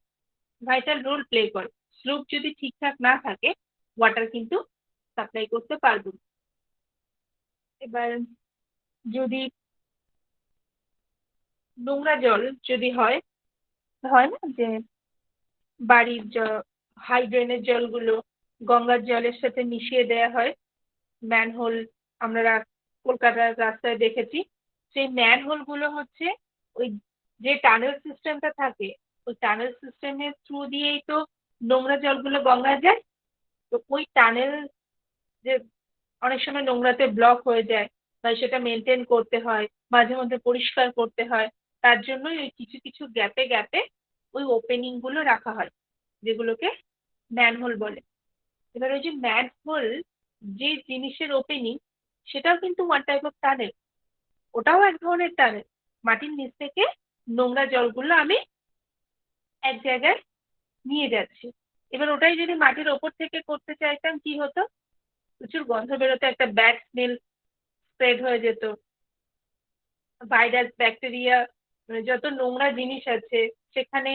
ভাইটাল রোল প্লে করে। স্লোপ যদি ঠিকঠাক না থাকে, ওয়াটার কিন্তু সাপ্লাই করতে পারবো না। এবার যদি নোংরা জল যদি হয়, হয় না যে বাড়ির হাই ড্রেনের জলগুলো গঙ্গার জলের সাথে মিশিয়ে দেওয়া হয়, ম্যানহোল আমরা কলকাতার রাস্তায় দেখেছি। সেই ম্যানহোল গুলো হচ্ছে ওই যে টানেল সিস্টেমটা থাকে, ওই টানেল সিস্টেমের থ্রু দিয়েই তো নোংরা জলগুলো গঙ্গায় যায়। তো ওই টানেল যে অনেক সময় নোংরাতে ব্লক হয়ে যায়, বা সেটা মেনটেন করতে হয়, মাঝে মধ্যে পরিষ্কার করতে হয়, তার জন্যই ওই কিছু কিছু গ্যাপে গ্যাপে ওই ওপেনিং গুলো রাখা হয়, যেগুলোকে ম্যানহোল বলে। এবার ওই যে ম্যানহোল যে জিনিসের ওপেনিং, সেটাও কিন্তু ওয়ান টাইপ অফ টানেল, ওটাও এক ধরনের টানেল। মাটির নিচ থেকে নোংরা জলগুলো আমি এক জায়গায় নিয়ে যাচ্ছি। এবার ওটাই যদি মাটির ওপর থেকে করতে চাইতাম, কি হতো? প্রচুর গন্ধ বেরোতো, একটা ব্যাড স্মেল স্প্রেড হয়ে যেত, ভাইরাস ব্যাকটেরিয়া, মানে যত নোংরা জিনিস আছে সেখানে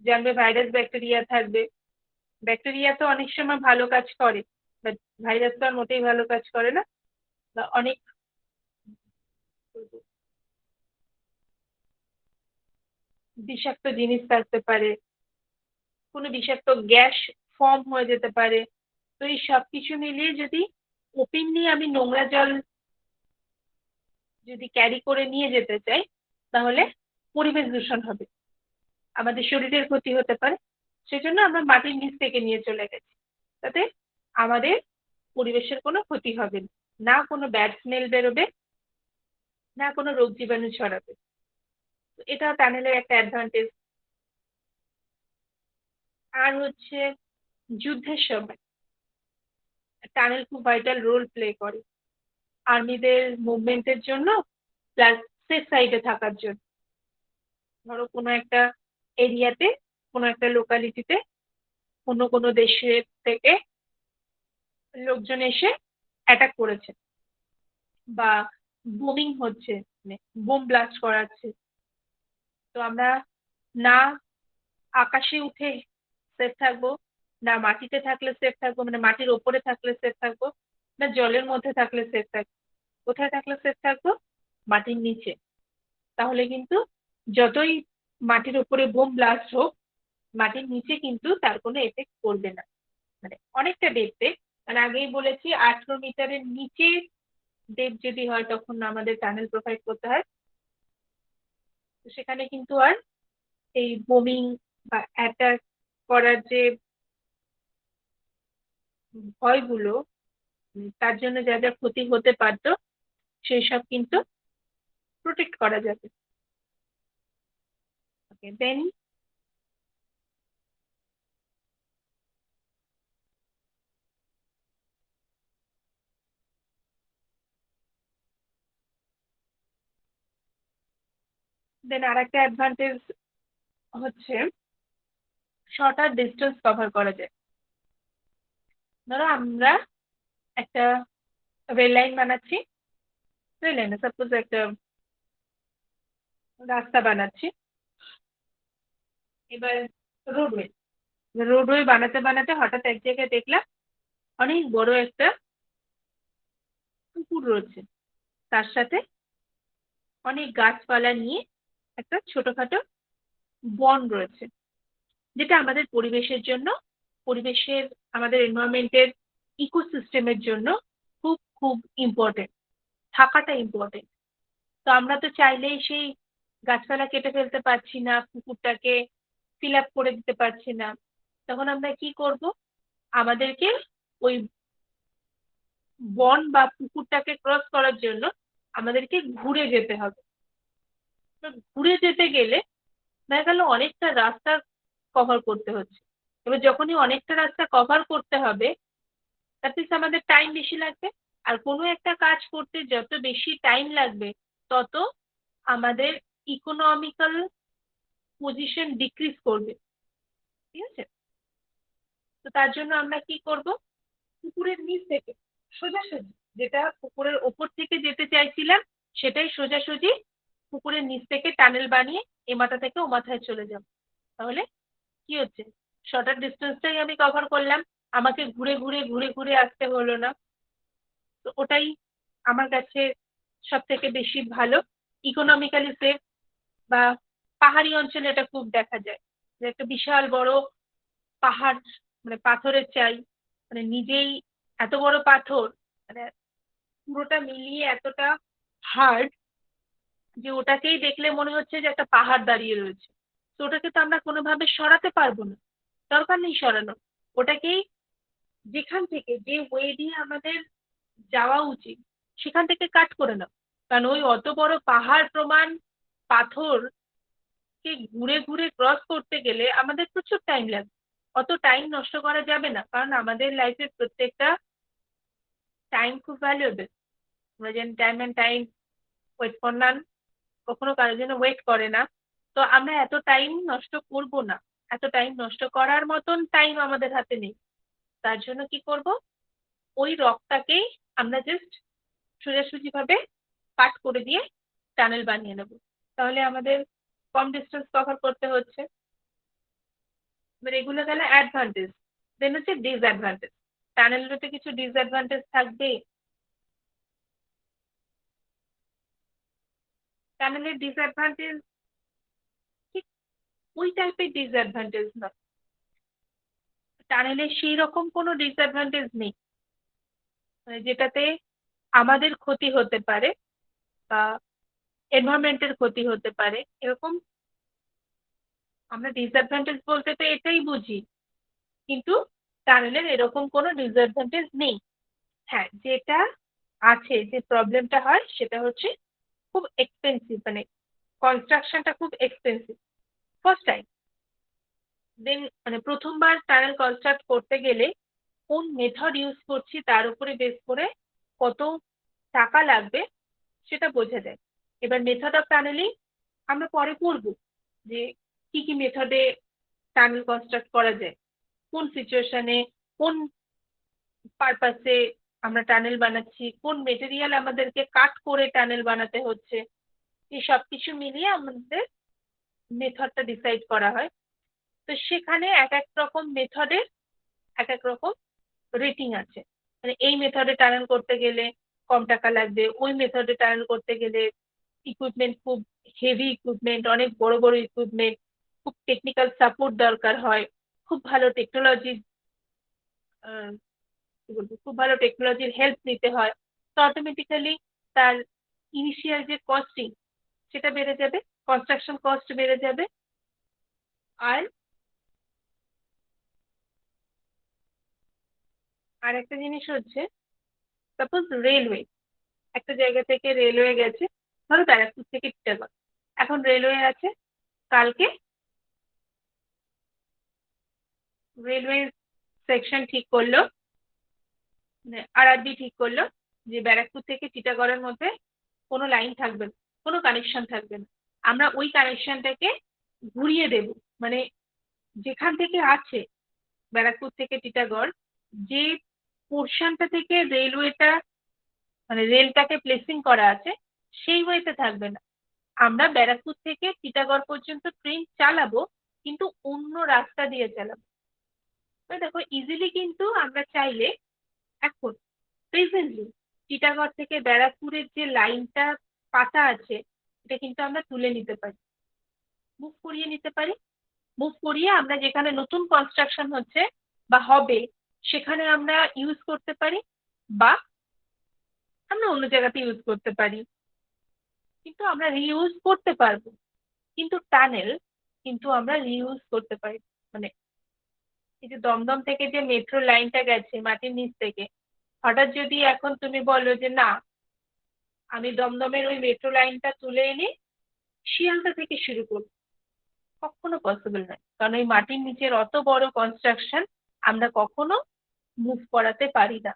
জানবে ভাইরাস ব্যাকটেরিয়া থাকবে। ব্যাকটেরিয়া তো অনেক সময় ভালো কাজ করে, বাট ভাইরাস তো আর মোটেই ভালো কাজ করে না। বা অনেক বিষাক্ত জিনিস থাকতে পারে, কোনো বিষাক্ত গ্যাস ফর্ম হয়ে যেতে পারে। তো এই সবকিছু মিলিয়ে যদি ওপেনলি আমি নোংরা জল যদি ক্যারি করে নিয়ে যেতে চাই, তাহলে পরিবেশ দূষণ হবে, আমাদের শরীরের ক্ষতি হতে পারে। সেজন্য আমরা মাটির নিচ থেকে নিয়ে চলে গেছি, তাতে আমাদের পরিবেশের কোনো ক্ষতি হবে না, না কোনো ব্যাড স্মেল বেরোবে, না কোনো রোগ জীবাণু ছড়াবে। তো এটা টানেলের একটা অ্যাডভান্টেজ। আর হচ্ছে যুদ্ধের সময় টানেল খুব ভাইটাল রোল প্লে করে, আর্মিদের মুভমেন্টের জন্য, প্লাস সেফ সাইডে থাকার জন্য। ধরো কোনো একটা এরিয়াতে, কোনো একটা লোকালিটিতে অন্য কোনো দেশের থেকে লোকজন এসে অ্যাটাক করেছে, বা বোমিং হচ্ছে, মানে বোম ব্লাস্ট করাচ্ছে, তো আমরা না আকাশে উঠে সেফ থাকবো, না মাটিতে থাকলে সেফ থাকবো, মানে মাটির ওপরে থাকলে সেফ থাকবো, না জলের মধ্যে থাকলে সেফ থাকবো। কোথায় থাকলে সেফ থাকবো? মাটির নিচে। তাহলে কিন্তু যতই মাটির উপরে বোম ব্লাস্ট হোক, মাটির নিচে কিন্তু তার কোনো এফেক্ট করবে না, মানে অনেকটা ডেপথে। মানে আগেই বলেছি 18 মিটারের নিচে ডেপ যদি হয় তখন আমাদের টানেল প্রোভাইড করতে হয়। তো সেখানে কিন্তু আর এই বোমিং বা অ্যাটাক করার যে ভয়গুলো, তার জন্য যা যা ক্ষতি হতে পারতো সেই সব কিন্তু প্রোটেক্ট করা যাবে। ওকে, দেন আর একটা অ্যাডভান্টেজ হচ্ছে শর্টার ডিস্টেন্স কভার করা যায়। ধরো আমরা একটা রেল লাইন বানাচ্ছি, রেল লাইনে সাপোজ একটা রাস্তা বানাচ্ছি, এবার রোডওয়ে, রোডওয়ে বানাতে বানাতে হঠাৎ এক জায়গায় দেখলাম অনেক বড় একটা পুকুর রয়েছে, তার সাথে অনেক গাছপালা নিয়ে একটা ছোটখাটো বন রয়েছে, যেটা আমাদের পরিবেশের জন্য, পরিবেশের, আমাদের এনভায়রনমেন্টের ইকোসিস্টেমের জন্য খুব খুব ইম্পর্টেন্ট, থাকাটা ইম্পর্টেন্ট। তো আমরা তো চাইলেই সেই গাছপালা কেটে ফেলতে পারছি না, পুকুরটাকে ফিল আপ করে দিতে পারছি না। তখন আমরা কি করব? আমাদেরকে ওই বন বা পুকুরটাকে ক্রস করার জন্য আমাদেরকে ঘুরে যেতে হবে। তো ঘুরে যেতে গেলে দেখা গেল অনেকটা রাস্তা কভার করতে হচ্ছে। এবার যখনই অনেকটা রাস্তা কভার করতে হবে, দ্যাট মিনস আমাদের টাইম বেশি লাগবে। আর কোনো একটা কাজ করতে যত বেশি টাইম লাগবে, তত আমাদের ইকোনমিক্যাল পজিশন ডিক্রিজ করবে। ঠিক আছে? তো তার জন্য আমরা কি করব? পুকুরের নিচ থেকে সোজাসুজি, যেটা পুকুরের ওপর থেকে যেতে চাইছিলাম সেটাই সোজাসুজি পুকুরের নিচ থেকে টানেল বানিয়ে এ মাথা থেকে ও মাথায় চলে যাব। তাহলে কি হচ্ছে? শর্টার ডিস্টেন্সটাই আমি কভার করলাম, আমাকে ঘুরে ঘুরে ঘুরে ঘুরে আসতে হলো না। তো ওটাই আমার কাছে সব থেকে বেশি ভালো, ইকোনমিক্যালি সেফ। বা পাহাড়ি অঞ্চলে এটা খুব দেখা যায়, যে একটা বিশাল বড় পাহাড়, মানে পাথরের চাই, মানে নিজেই এত বড় পাথর, মানে পুরোটা মিলিয়ে এতটা হার্ড যে ওটাকেই দেখলে মনে হচ্ছে যে একটা পাহাড় দাঁড়িয়ে রয়েছে। তো ওটাকে তো আমরা কোনোভাবে সরাতে পারবো না, দরকার নেই সরানো। ওটাকেই যেখান থেকে যে ওয়ে দিয়ে আমাদের যাওয়া উচিত সেখান থেকে কাট করে নাও। কারণ ওই অত বড় পাহাড় প্রমাণ পাথরকে ঘুরে ঘুরে ক্রস করতে গেলে আমাদের প্রচুর টাইম লাগবে। অত টাইম নষ্ট করা যাবে না, কারণ আমাদের লাইফের প্রত্যেকটা টাইম খুব ভ্যালুয়েবল। আমরা জানি time and time wait for none, কখনো কারোর জন্য ওয়েট করে না। তো আমরা এত টাইম নষ্ট করব না, এত টাইম নষ্ট করার মতন টাইম আমাদের হাতে নেই। তার জন্য কি করব? ওই রকটাকেই আমরা জাস্ট সোজাসুজি ভাবে কাট করে দিয়ে টানেল বানিয়ে নেব। তাহলে আমাদের কম ডিস্টেন্স কভার করতে হচ্ছে। এবার এগুলো গেলে অ্যাডভান্টেজ। দেন হচ্ছে ডিসঅ্যাডভান্টেজ। টানেলের তো কিছু ডিসঅ্যাডভান্টেজ থাকবে। টানেলের ডিসঅ্যাডভান্টেজ ঠিক ওই টাইপের ডিসঅ্যাডভান্টেজ নয়, টানেলের সেই রকম কোনো ডিসঅ্যাডভান্টেজ নেই মানে যেটাতে আমাদের ক্ষতি হতে পারে বা এনভায়রনমেন্টের ক্ষতি হতে পারে এরকম। আমরা ডিসঅ্যাডভান্টেজ বলতে তো এটাই বুঝি, কিন্তু টানেলের এরকম কোনো ডিসঅ্যাডভান্টেজ নেই। হ্যাঁ, যেটা আছে, যে প্রবলেমটা হয় সেটা হচ্ছে খুব এক্সপেন্সিভ, মানে কনস্ট্রাকশনটা খুব এক্সপেন্সিভ ফার্স্ট টাইম। দেন মানে প্রথমবার টানেল কনস্ট্রাক্ট করতে গেলে কোন মেথড ইউজ করছি তার উপরে বেস করে কত টাকা লাগবে সেটা বোঝা যায়। এবার মেথড অফ টানেলিং আমরা পরে পড়ব, যে কি কি মেথডে টানেল কনস্ট্রাক্ট করা যায়, কোন সিচুয়েশনে, কোন পারপাসে আমরা টানেল বানাচ্ছি, কোন মেটেরিয়াল আমাদেরকে কাট করে টানেল বানাতে হচ্ছে, এই সব কিছু মিলিয়ে আমাদের মেথডটা ডিসাইড করা হয়। তো সেখানে এক এক রকম মেথডের এক এক রকম রেটিং আছে। মানে এই মেথডে টানেল করতে গেলে কম টাকা লাগবে, ওই মেথডে টানেল করতে গেলে ইকুইপমেন্ট খুব হেভি ইকুইপমেন্ট, অনেক বড় বড় ইকুইপমেন্ট, খুব টেকনিক্যাল সাপোর্ট দরকার হয়, খুব ভালো টেকনোলজি, কি বলবো, খুব ভালো টেকনোলজির হেল্প নিতে হয়। তো অটোমেটিক্যালি তার ইনিশিয়াল যে কস্টিং সেটা বেড়ে যাবে, কনস্ট্রাকশন কস্ট বেড়ে যাবে। আর আর একটা জিনিস হচ্ছে, সাপোজ রেলওয়ে, একটা জায়গা থেকে রেলওয়ে গেছে, ধরো ব্যারাকপুর থেকে টিটাগড়, এখন রেলওয়ে আছে, কালকে রেলওয়ে সেকশন ঠিক করলো, আরআরবি ঠিক করলো যে ব্যারাকপুর থেকে টিটাগড়ের মধ্যে কোনো লাইন থাকবে না, কোনো কানেকশন থাকবে না। আমরা ওই কানেকশনটাকে ঘুরিয়ে দেব, মানে যেখান থেকে আছে ব্যারাকপুর থেকে টিটাগড়, যে পোর্শনটা থেকে রেলওয়েটা, মানে রেলটাকে প্লেসিং করা আছে, সেই ওয়েতে থাকবে না। আমরা ব্যারাকপুর থেকে টিটাগড় পর্যন্ত ট্রেন চালাবো, কিন্তু অন্য রাস্তা দিয়ে চালাবো। তো দেখো ইজিলি কিন্তু আমরা চাইলে এখন প্রেজেন্টলি টিটাগড় থেকে ব্যারাকপুরের যে লাইনটা পাতা আছে, এটা কিন্তু আমরা তুলে নিতে পারি, মুভ করিয়ে নিতে পারি। মুভ করিয়ে আমরা যেখানে নতুন কনস্ট্রাকশন হচ্ছে বা হবে সেখানে আমরা ইউজ করতে পারি, বা আমরা অন্য জায়গাতে ইউজ করতে পারি, কিন্তু আমরা রিইউজ করতে পারবো। কিন্তু টানেল কিন্তু আমরা রিইউজ করতে পারি। মানে এই যে দমদম থেকে যে মেট্রো লাইনটা গেছে মাটির নিচ থেকে, হঠাৎ যদি এখন তুমি বলো যে না, আমি দমদমের ওই মেট্রো লাইনটা তুলে এনে শিয়ালদা থেকে শুরু করবো, কখনো পসিবল নয়, কারণ ওই মাটির নিচের অত বড় কনস্ট্রাকশন আমরা কখনো মুভ করাতে পারি না।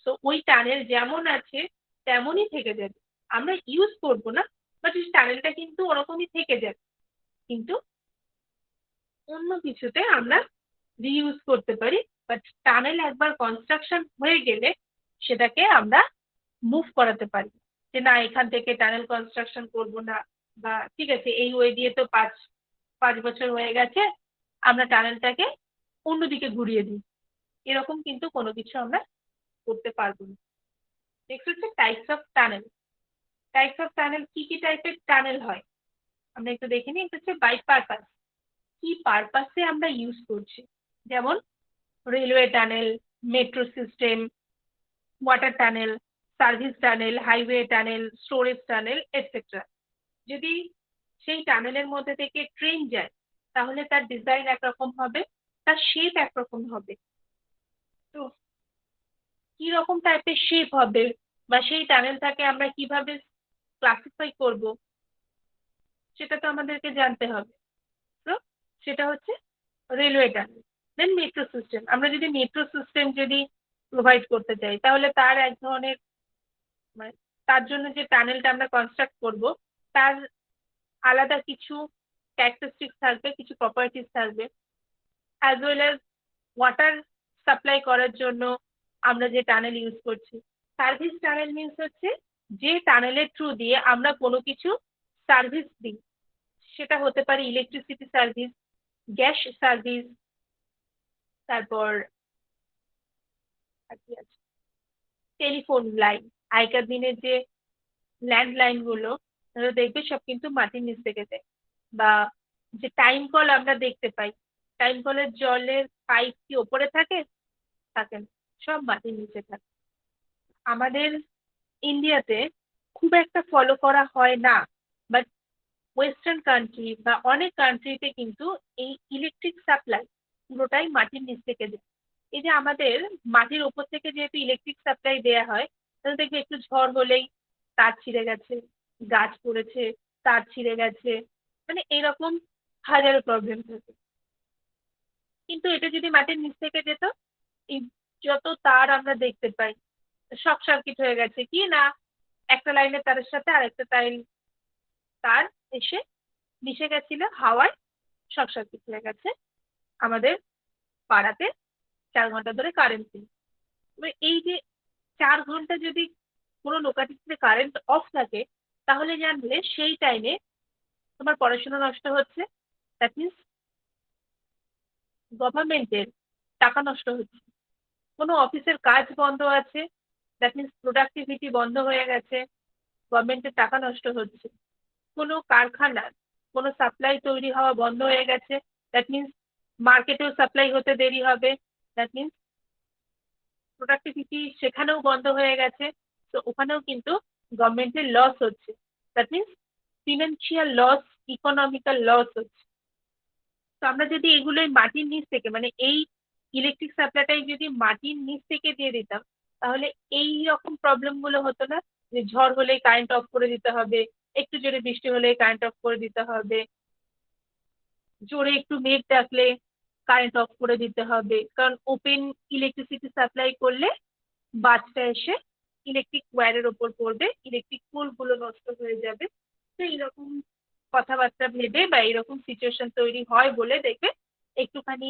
তো ওই টানেল যেমন আছে তেমনই থেকে যাবে, আমরা ইউজ করব না, বাট ওই টানেলটা কিন্তু ওরকমই থেকে যাবে, কিন্তু অন্য কিছুতে আমরা রিইউজ করতে পারি। বাট টানেল একবার কনস্ট্রাকশন হয়ে গেলে সেটাকে আমরা মুভ করাতে পারি, যে না এখান থেকে টানেল কনস্ট্রাকশন করব না, বা ঠিক আছে এই ওয়ে দিয়ে তো 5 বছর হয়ে গেছে, আমরা টানেলটাকে অন্যদিকে ঘুরিয়ে দিই, এরকম কিন্তু কোনো কিছু আমরা করতে পারবো না। নেক্সট হচ্ছে types of tunnel. Types of tunnel, কি কি টাইপের টানেল হয় আমরা একটু দেখে নিই। এটা হচ্ছে বাই পারপাস, কি পারপাসে আমরা ইউজ করছি, যেমন railway tunnel, metro system, water tunnel, service tunnel, highway tunnel, storage tunnel, etcetera. যদি সেই টানেলের মধ্যে থেকে ট্রেন যায় তাহলে তার ডিজাইন একরকম হবে, তার শেপ একরকম হবে। তো কি রকম টাইপের শেপ হবে বা সেই টানেলটাকে আমরা কিভাবে ক্লাসিফাই করব সেটা তো আমাদেরকে জানতে হবে। তো সেটা হচ্ছে রেলওয়ে টানেল। দেন মেট্রো সিস্টেম, আমরা যদি মেট্রো সিস্টেম যদি প্রোভাইড করতে চাই তাহলে তার এক ধরনের, মানে তার জন্য যে টানেলটা আমরা কনস্ট্রাক্ট করব তার আলাদা কিছু ক্যারেক্টারিস্টিক্স থাকবে, কিছু প্রপার্টিস থাকবে। As well as water supply করার জন্য আমরা যে টানেল ইউজ করছি। সার্ভিস টানেল মিনস হচ্ছে যে টানেলের থ্রু দিয়ে আমরা কোনো কিছু সার্ভিস দিই, সেটা হতে পারে ইলেকট্রিসিটি সার্ভিস, গ্যাস সার্ভিস, তারপর আর কি আছে, টেলিফোন লাইন। আগেকার দিনের যে ল্যান্ডলাইন গুলো দেখবে সব কিন্তু মাটির নিচ থেকে যায়। বা যে টাইম কল আমরা দেখতে পাই, টাইম কলের জলের পাইপ কি ওপরে থাকে? থাকে না, সব মাটির নিচে থাকে। আমাদের ইন্ডিয়াতে খুব একটা ফলো করা হয় না, বাট ওয়েস্টার্ন কান্ট্রি বা অনেক কান্ট্রিতে কিন্তু এই ইলেকট্রিক সাপ্লাই পুরোটাই মাটির নিচ থেকে দেয়। এই যে আমাদের মাটির ওপর থেকে যেহেতু ইলেকট্রিক সাপ্লাই দেয়া হয়, তাহলে দেখবে একটু ঝড় হলেই তার ছিঁড়ে গেছে, গাছ পড়েছে, তার ছিঁড়ে গেছে, মানে এরকম হাজারো প্রবলেম থাকে। কিন্তু এটা যদি মাটির নিচ থেকে যেত, এই যত তার আমরা দেখতে পাই শর্ট সার্কিট হয়ে গেছে কি না, একটা লাইনের তারের সাথে আরেকটা তার এসে মিশে গেছিল হাওয়ায়, শর্ট সার্কিট হয়ে গেছে, আমাদের পাড়াতে 4 ঘন্টা ধরে কারেন্ট নেই। এই যে 4 ঘন্টা যদি কোনো লোকালিটিতে কারেন্ট অফ থাকে, তাহলে জানলে সেই টাইমে তোমার পড়াশোনা নষ্ট হচ্ছে, দ্যাট মিনস গভর্নমেন্টের টাকা নষ্ট হচ্ছে। কোনো অফিসের কাজ বন্ধ আছে, দ্যাট মিনস প্রোডাক্টিভিটি বন্ধ হয়ে গেছে, গভর্নমেন্টের টাকা নষ্ট হচ্ছে। কোনো কারখানার কোনো সাপ্লাই তৈরি হওয়া বন্ধ হয়ে গেছে, দ্যাট মিনস মার্কেটেও সাপ্লাই হতে দেরি হবে, দ্যাট মিনস প্রোডাক্টিভিটি সেখানেও বন্ধ হয়ে গেছে। তো ওখানেও কিন্তু গভর্নমেন্টের লস হচ্ছে, that means financial loss, economical loss হচ্ছে। তো আমরা যদি এগুলোই মাটির নিচ থেকে, মানে এই ইলেকট্রিক সাপ্লাইটাই যদি মাটির নিচ থেকে দিয়ে দিতাম, তাহলে এই রকম প্রবলেম গুলো হতো না, যে ঝড় হলেই কারেন্ট অফ করে দিতে হবে, একটু জোরে বৃষ্টি হলেই কারেন্ট অফ করে দিতে হবে, জোরে একটু মেঘ ডাকলে কারেন্ট অফ করে দিতে হবে। কারণ ওপেন ইলেকট্রিসিটি সাপ্লাই করলে বাজটা এসে ইলেকট্রিক ওয়্যারের ওপর পড়বে, ইলেকট্রিক পোল গুলো নষ্ট হয়ে যাবে। তো এইরকম কথাবার্তা ভেবে বা এরকম সিচুয়েশন তৈরি হয় বলে দেখবে একটুখানি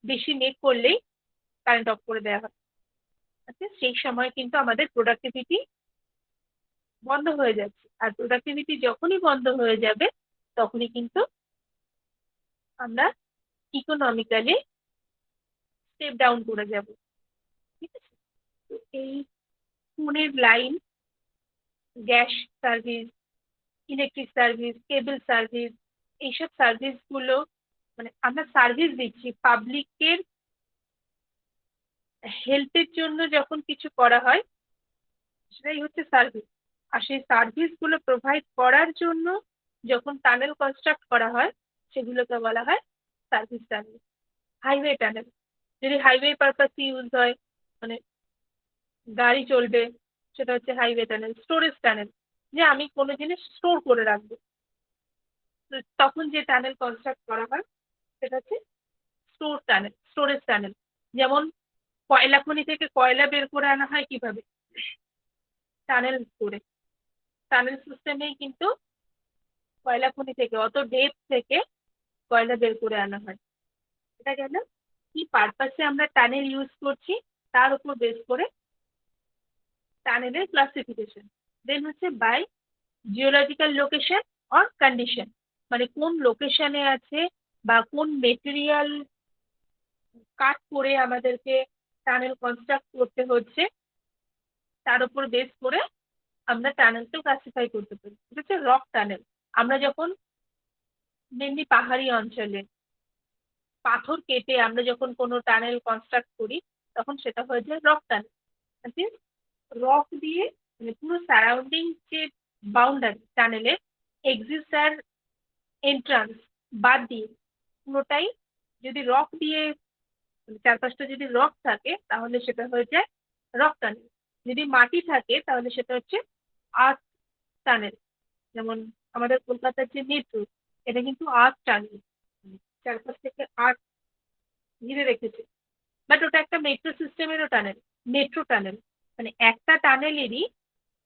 বেশি মেঘ করলেই কারেন্ট অফ করে দেওয়া হয়। আচ্ছা, সেই সময় কিন্তু আমাদের প্রোডাক্টিভিটি বন্ধ হয়ে যাচ্ছে, আর প্রোডাক্টিভিটি যখনই বন্ধ হয়ে যাবে তখনই কিন্তু আমরা ইকোনমিক্যালি স্টেপ ডাউন করে যাব। ঠিক আছে? তো এই ফোনের line, gas service, electric service, cable service, এইসব সার্ভিস গুলো, মানে আমরা সার্ভিস দিচ্ছি পাবলিকের হেল্পের জন্য, যখন কিছু করা হয় সেটাই হচ্ছে সার্ভিস। আর সেই সার্ভিস গুলো প্রোভাইড করার জন্য যখন টানেল কনস্ট্রাক্ট করা হয়, সেগুলোকে বলা হয় সার্ভিস টানেল। হাইওয়ে টানেল যদি হাইওয়ে পারপাস ইউজ হয়, মানে গাড়ি চলবে, সেটা হচ্ছে হাইওয়ে টানেল। স্টোরেজ টানেল, যে আমি কোনো জিনিস স্টোর করে রাখবো, তো তখন যে টানেল কনস্ট্রাক্ট করা হয় সেটা হচ্ছে স্টোর টানেল, স্টোরেজ টানেল। যেমন কয়লা খনি থেকে কয়লা বের করে আনা হয় কিভাবে? টানেল করে। টানেল সিস্টেমেই কিন্তু কয়লা খনি থেকে অত ডেপ থেকে কয়লা বের করে আনা হয়। এটা গেল কি পারপাসে আমরা টানেল ইউজ করছি তার উপর বেস করে টানেলের ক্লাসিফিকেশন। দেন হচ্ছে by geological location or condition, মানে কোন লোকেশনে আছে বা কোন মেটেরিয়াল কাট করে আমাদেরকে টানেল কনস্ট্রাক্ট করতে হচ্ছে, তার উপর বেস করে আমরা টানেলকে ক্লাসিফাই করতে পারি। এটা হচ্ছে রক টানেল। আমরা যখন মেনলি পাহাড়ি অঞ্চলে পাথর কেটে আমরা যখন কোনো টানেল কনস্ট্রাক্ট করি, তখন সেটা হয়ে যায় রক টানেল। রক দিয়ে, মানে পুরো সারাউন্ডিং যে বাউন্ডারি টানেলের, এক্সিস্ট আর এন্ট্রান্স বাদ দিয়ে পুরোটাই যদি রক দিয়ে, মানে চারপাশটা যদি রক থাকে তাহলে সেটা হয়ে যায় রক টানেল। যদি মাটি থাকে তাহলে সেটা হচ্ছে আর্থ টানেল। যেমন আমাদের কলকাতার যে মেট্রো, এটা কিন্তু আর্থ টানেল, চারপাশ থেকে আর্থ ঘিরে রেখেছে। বাট ওটা একটা মেট্রো সিস্টেমেরও টানেল, মেট্রো টানেল। মানে একটা টানেলেরই,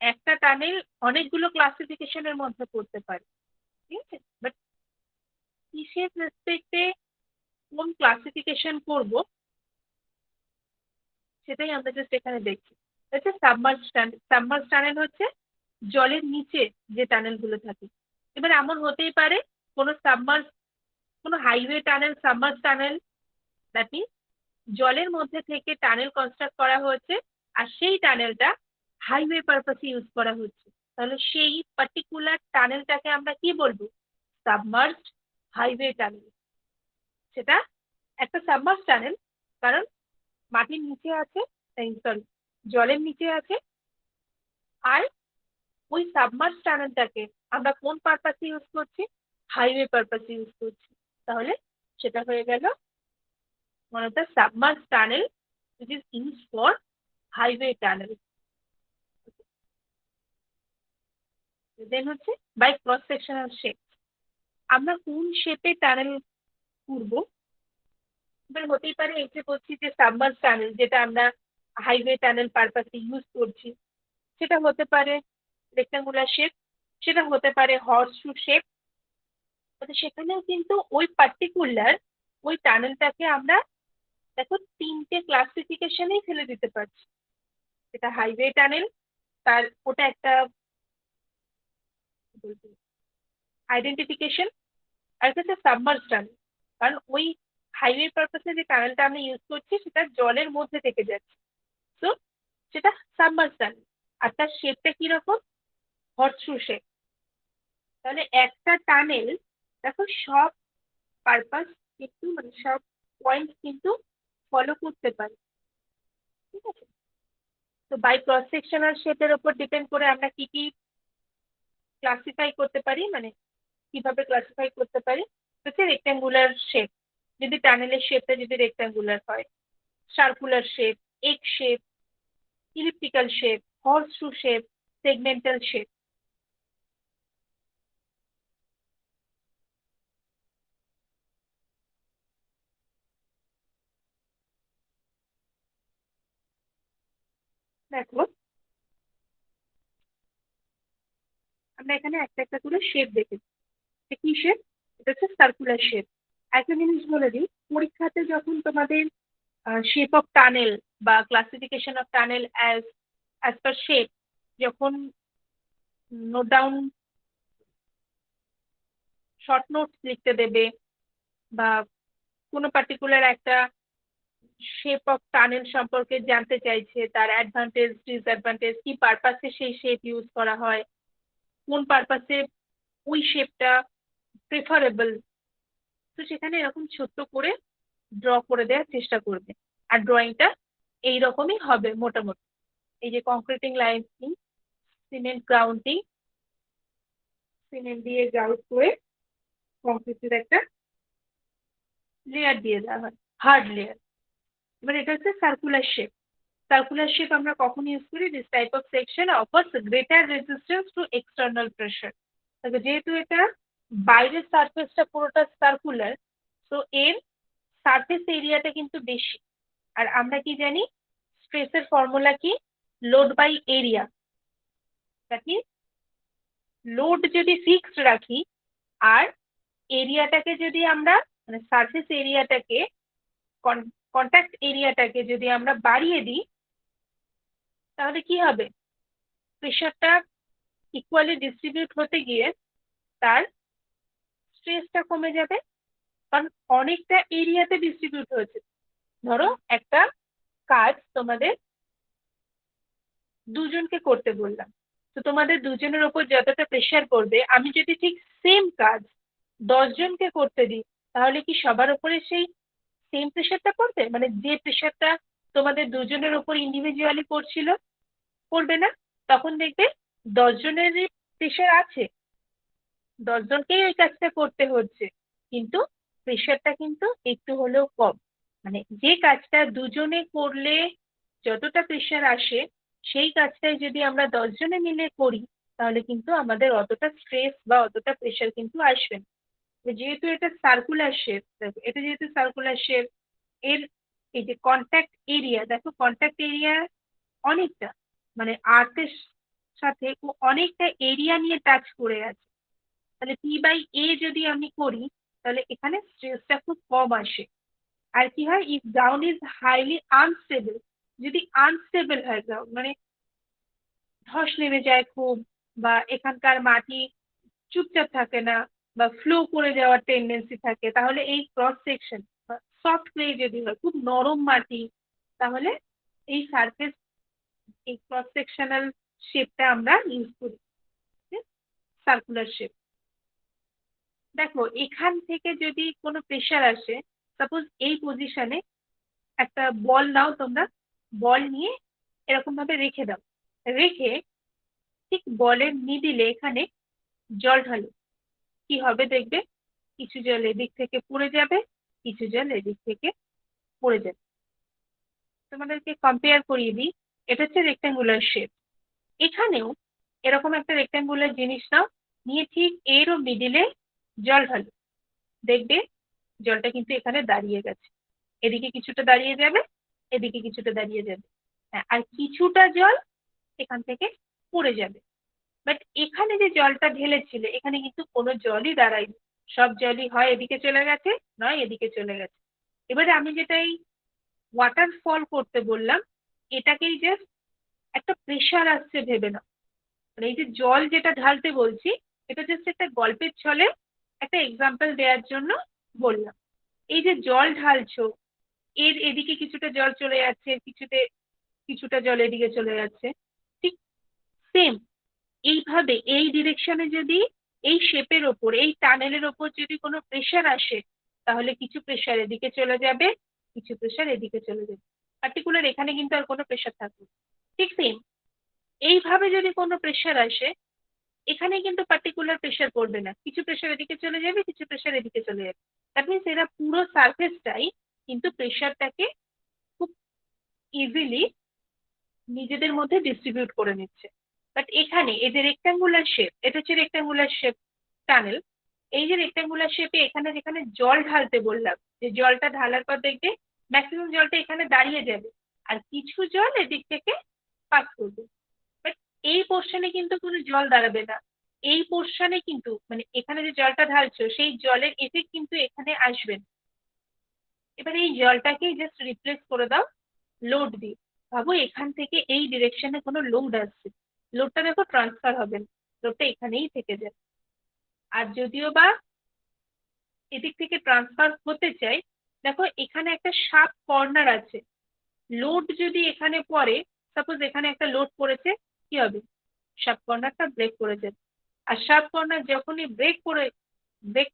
একটা টানেল অনেকগুলো ক্লাসিফিকেশনের মধ্যে পড়তে পারে। ঠিক আছে? বাট কিসের রেসপেক্টে কোন ক্লাসিফিকেশন করব, সেটাই আমরা জাস্ট এখানে দেখছি। হচ্ছে সাবমার্জ টানেল। সাবমার্জ টানেল হচ্ছে জলের নিচে যে টানেল গুলো থাকে। এবার এমন হতেই পারে কোনো সাবমার্জ, কোনো highway tunnel submerge tunnel, that means জলের মধ্যে থেকে টানেল কনস্ট্রাক্ট করা হয়েছে, আর সেই টানেলটা হাইওয়ে পারপাসে ইউজ করা হচ্ছে। তাহলে সেই পার্টিকুলার টানেলটাকে আমরা কি বলবো? Submerged highway tunnel. সেটা একটা সাবমার্জ টানেল, কারণ মাটির নিচে আছে, সরি, জলের নিচে আছে। আর ওই সাবমার্জ টানেলটাকে আমরা কোন পারপাসে ইউজ করছি? হাইওয়ে পারপাসে ইউজ করছি। তাহলে সেটা হয়ে গেল one of the submerged tunnel which is used for highway tunnel. দেন হচ্ছে বাই ক্রস সেকশনাল শেপ। আমরা কোন শেপে টানেল করবো? এবার হতেই পারে এই যে বলছি যে সাবমার্জ টানেল, যেটা আমরা হাইওয়ে টানেল পারপাসে ইউজ করছি, সেটা হতে পারে রেক্টাঙ্গুলার শেপ, সেটা হতে পারে হর্সশু শেপ। সেখানেও কিন্তু ওই পার্টিকুলার ওই টানেলটাকে আমরা, দেখো, তিনটে ক্লাসিফিকেশনেই ফেলে দিতে পারছি। এটা হাইওয়ে টানেল, তার ওটা একটা আইডেন্টিফিকেশন। আর এটা হচ্ছে সাবমার্জ টানেল, কারণ ওই হাইওয়ে পারপাসে যে টানেলটা আমরা ইউজ করছি সেটা জলের মধ্যে থেকে যাচ্ছে, তো সেটা সাবমার্জ টানেল। আর তার শেপটা কিরকম? Horseshoe shape. তাহলে একটা টানেল, দেখো সব পারপাস কিন্তু মানে সব পয়েন্ট কিন্তু ফলো করতে পারে, ঠিক আছে? তো বাই ক্রস সেকশনাল শেপের উপর ডিপেন্ড করে আমরা কি কি ক্লাসিফাই করতে পারি, মানে কিভাবে ক্লাসিফাই করতে পারি, হচ্ছে রেক্ট্যাঙ্গুলার শেপ, যদি টানেলের শেপটা যদি রেক্ট্যাঙ্গুলার হয়, circular shape, egg shape, elliptical shape, horseshoe shape, segmental shape. দেখো আমরা এখানে একটা একটা করে শেপ দেখেছি। এটা কি শেপ? এটা হচ্ছে সার্কুলার শেপ। একটা জিনিস বলে দিই, পরীক্ষাতে যখন তোমাদের শেপ অফ টানেল বা classification of tunnel as as per shape যখন নোট ডাউন, শর্ট নোটস লিখতে দেবে, বা কোনো পার্টিকুলার একটা শেপ অফ টানেল সম্পর্কে জানতে চাইছে, তার অ্যাডভান্টেজ ডিসঅ্যাডভান্টেজ, কি পারপাসে সেই শেপ ইউজ করা হয়, কোন পারপাসে ওই শেপটা প্রেফারেবল, তো সেখানে এরকম ছোট্ট করে ড্র করে দেওয়ার চেষ্টা করবে। আর ড্রয়িংটা এইরকমই হবে মোটামুটি। এই যে কংক্রিটিং লাইনিং, সিমেন্ট গ্রাউন্ডিং, সিমেন্ট দিয়ে গ্রাউন্ড করে কংক্রিটের একটা লেয়ার দিয়ে দেওয়া হয়, হার্ড লেয়ার। এবার এটা হচ্ছে সার্কুলার শেপ। সার্কুলার শেপ আমরা কখন ইউজ করি? This type of section offers greater resistance to external pressure. তবে যেহেতু এটা বাইরের সারফেসটা পুরোটা সার্কুলার, তো এর সারফেস এরিয়াটা কিন্তু বেশি। আর আমরা কি জানি স্ট্রেসের ফর্মুলা কি? Load by area. That means load যদি ফিক্সড রাখি আর এরিয়াটাকে যদি আমরা মানে সারফেস এরিয়াটাকে, কন্ট্যাক্ট এরিয়াটাকে যদি আমরা বাড়িয়ে দিই, তাহলে কি হবে? প্রেশারটা ইকুয়ালি ডিস্ট্রিবিউট হতে গিয়ে তার স্ট্রেসটা কমে যাবে, কারণ অনেকটা এরিয়াতে ডিস্ট্রিবিউট হয়েছে। ধরো একটা কাজ তোমাদের দুজনকে করতে বললাম, তো তোমাদের দুজনের ওপর যতটা প্রেশার পড়বে, আমি যদি ঠিক সেম কাজ 10 জনকে করতে দিই, তাহলে কি সবার উপরে সেই সেম প্রেশারটা পড়বে? মানে যে প্রেশারটা তোমাদের দুজনের উপর ইন্ডিভিজুয়ালি পড়ছিল, পড়বে না। তখন দেখবে 10 জনেরই প্রেশার আছে, 10 জনকেই ওই কাজটা করতে হচ্ছে, কিন্তু প্রেশারটা কিন্তু একটু হলেও কম। মানে যে কাজটা দুজনে করলে যতটা প্রেশার আসে, সেই কাজটাই যদি আমরা 10 জনে মিলে করি, তাহলে কিন্তু আমাদের অতটা স্ট্রেস বা অতটা প্রেশার কিন্তু আসবে না। তো যেহেতু এটা সার্কুলার শেপ, এটা যেহেতু সার্কুলার শেপ, এর এই যে কন্ট্যাক্ট এরিয়া, দেখো কন্ট্যাক্ট এরিয়া অনেকটা, মানে আর্থের সাথে ও অনেকটা এরিয়া নিয়ে টাচ করে আছে। তাহলে পি বাই এ যদি আমি করি, তাহলে এখানে স্ট্রেসটা খুব কম আসে। আর কি হয়, if ground is highly unstable, যদি আনস্টেবল হয় গ্রাউন্ড, মানে ধস নেমে যায় খুব, বা এখানকার মাটি চুপচাপ থাকে না, বা ফ্লো করে যাওয়ার টেন্ডেন্সি থাকে, তাহলে এই ক্রস সেকশন, সফট ক্লে যদি হয়, খুব নরম মাটি, তাহলে এই সারফেস, এই ক্রস সেকশনাল শেপটা আমরা ইউজ করি, সার্কুলার শেপ। দেখো এখান থেকে যদি কোনো প্রেশার আসে, সাপোজ এই পজিশনে একটা বল নাও তোমরা, বল নিয়ে এরকম ভাবে রেখে দাও, রেখে ঠিক বলের মিডিলে এখানে জল ঢালো, কি হবে দেখবে? কিছু জল এদিক থেকে পড়ে যাবে, কিছু জল এদিক থেকে পড়ে যাবে। তোমাদেরকে কম্পেয়ার করিয়ে দিই, এটা হচ্ছে রেক্ট্যাঙ্গুলার শেপ। এখানেও এরকম একটা রেক্ট্যাঙ্গুলার জিনিস নাও, নিয়ে ঠিক এরও মিডিলে জল ঢালো, দেখবে জলটা কিন্তু এখানে দাঁড়িয়ে গেছে, এদিকে কিছুটা দাঁড়িয়ে যাবে, এদিকে কিছুটা দাঁড়িয়ে যাবে। হ্যাঁ, আর কিছুটা জল এখান থেকে পড়ে যাবে। বাট এখানে যে জলটা ঢেলেছিলে, এখানে কিন্তু কোনো জলই দাঁড়ায়নি, সব জলই হয় এদিকে চলে গেছে, নয় এদিকে চলে গেছে। এবারে আমি যেটা এই ওয়াটারফল করতে বললাম, এটাকেই জাস্ট একটা প্রেশার আসছে ভেবে না। মানে এই যে জল যেটা ঢালতে বলছি, এটা জাস্ট একটা গল্পের ছলে একটা এক্সাম্পল দেওয়ার জন্য বললাম। এই যে জল ঢালছো, এর এদিকে কিছুটা জল চলে যাচ্ছে, কিছুটা জল এদিকে চলে যাচ্ছে, ঠিক সেম এইভাবে এই ডিরেকশনে যদি এই শেপের ওপর, এই টানেলের ওপর যদি কোনো প্রেশার আসে, তাহলে কিছু প্রেশার এদিকে চলে যাবে, কিছু প্রেশার এদিকে চলে যাবে। পার্টিকুলার এখানে কিন্তু আর কোনো প্রেশার থাকবে না। ঠিক সেম এইভাবে যদি কোনো প্রেশার আসে, এখানে কিন্তু পার্টিকুলার প্রেশার পড়বে না, কিছু প্রেশার এদিকে চলে যাবে, কিছু প্রেশার এদিকে চলে যাবে। দ্যাট মিনস এরা পুরো সারফেসটাই কিন্তু প্রেশারটাকে খুব ইজিলি নিজেদের মধ্যে ডিস্ট্রিবিউট করে নিচ্ছে। বাট এখানে এই যে রেক্টাঙ্গুলার শেপ, এটা হচ্ছে রেক্টাঙ্গুলার শেপ টানেল। এই যে রেক্টাঙ্গুলার শেপে এখানে যেখানে জল ঢালতে বললাম, যে জলটা ঢালার পর দেখবে ম্যাক্সিমাম জলটা এখানে দাঁড়িয়ে যাবে, আর কিছু জল এদিক থেকে পাস করবে। বাট এই পোর্শনে কিন্তু কোনো জল দাঁড়াবে না। এই পোর্শনে কিন্তু মানে এখানে যে জলটা ঢালছো সেই জলের এফেক্ট কিন্তু এখানে আসবে না। এবার এই জলটাকেই জাস্ট রিপ্লেস করে দাও লোড দিয়ে। ভাবো এখান থেকে এই ডিরেকশনে কোনো লোড আসছে, লোডটা দেখো ট্রান্সফার হবে না, লোডটা এখানেই থেকে যাবে। আর যদিও বা এদিক থেকে ট্রান্সফার হতে চাই, দেখো এখানে একটা শার্প কর্নার আছে। লোড যদি এখানে পড়ে, সাপোজ এখানে একটা লোড পড়েছে, কি হবে? শার্প কর্নারটা ব্রেক করে যাবে। আর শার্প কর্নার যখনই ব্রেক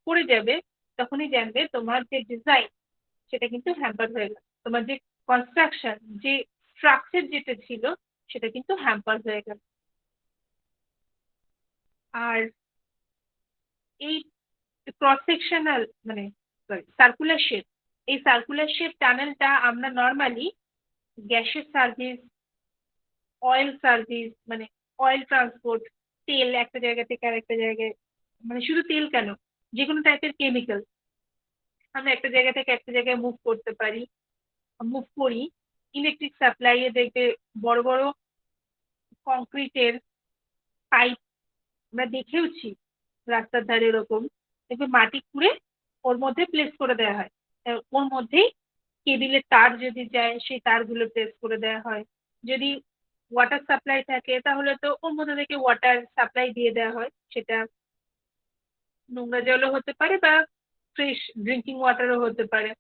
করে যাবে, তখনই জানবে তোমার যে ডিজাইন সেটা কিন্তু হ্যাম্পার হয়ে গেল, তোমার যে কনস্ট্রাকশন, যে স্ট্রাকচার যেটা ছিল সেটা কিন্তু হ্যাম্পার হয়ে গেল। আর এই ক্রস সেকশনাল মানে সার্কুলার শেপ, এই সার্কুলার শেপ টানেলটা আমরা নর্মালি গ্যাসের সার্ভিস, অয়েল সার্ভিস, মানে অয়েল ট্রান্সপোর্ট, তেল একটা জায়গা থেকে আরেকটা জায়গায়, মানে শুধু তেল কেন, যে কোনো টাইপের কেমিক্যাল আমরা একটা জায়গা থেকে একটা জায়গায় মুভ করি। ইলেকট্রিক সাপ্লাইয়ে দেখবে বড় বড় কংক্রিটের পাইপ আমরা দেখেওছি রাস্তার ধারে, এরকম দেখবে মাটি খুঁড়ে ওর মধ্যে প্লেস করে দেওয়া হয়। ওর মধ্যেই কেবিলের তার যদি যায় সেই তারগুলো প্লেস করে দেওয়া হয়। যদি ওয়াটার সাপ্লাই থাকে তাহলে তো ওর মধ্যে থেকে ওয়াটার সাপ্লাই দিয়ে দেওয়া হয়, সেটা নোংরা জলও হতে পারে বা ফ্রেশ ড্রিঙ্কিং ওয়াটারও হতে পারে।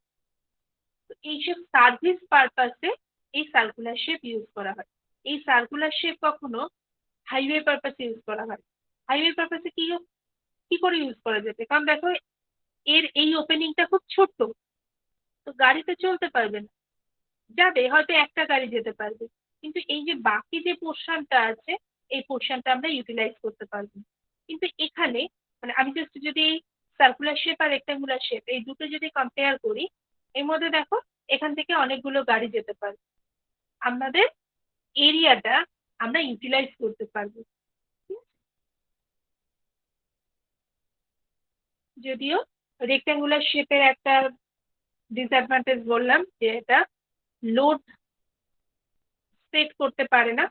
তো এইসব সার্ভিস পারপাসে এই সার্কুলার শেপ ইউজ করা হয়। এই সার্কুলার শেপ কখনো হাইওয়ে পারপাসে ইউজ করা হয়। হাইওয়ে পারপাসে কি কি করে ইউজ করা যেতে, কারণ দেখো এর এই ওপেনিংটা খুব ছোট্ট, তো গাড়ি তো চলতে পারবে না, যাবে হয়তো একটা গাড়ি যেতে পারবে, কিন্তু এই যে বাকি যে পোর্শনটা আছে এই পোর্শনটা আমরা ইউটিলাইজ করতে পারবো না। কিন্তু এখানে মানে আমি জাস্ট যদি সার্কুলার শেপ আর রেক্টাঙ্গুলার শেপ এই দুটো যদি কম্পেয়ার করি, এর মধ্যে দেখো এখান থেকে অনেকগুলো গাড়ি যেতে পারবে, আমাদের এরিয়াটা আমরা ইউটিলাইজ করতে পারবো। যদিও রেক্টাঙ্গুলার শেপের একটা ডিসঅ্যাডভান্টেজ বললাম যে এটা লোড সেট করতে পারে না,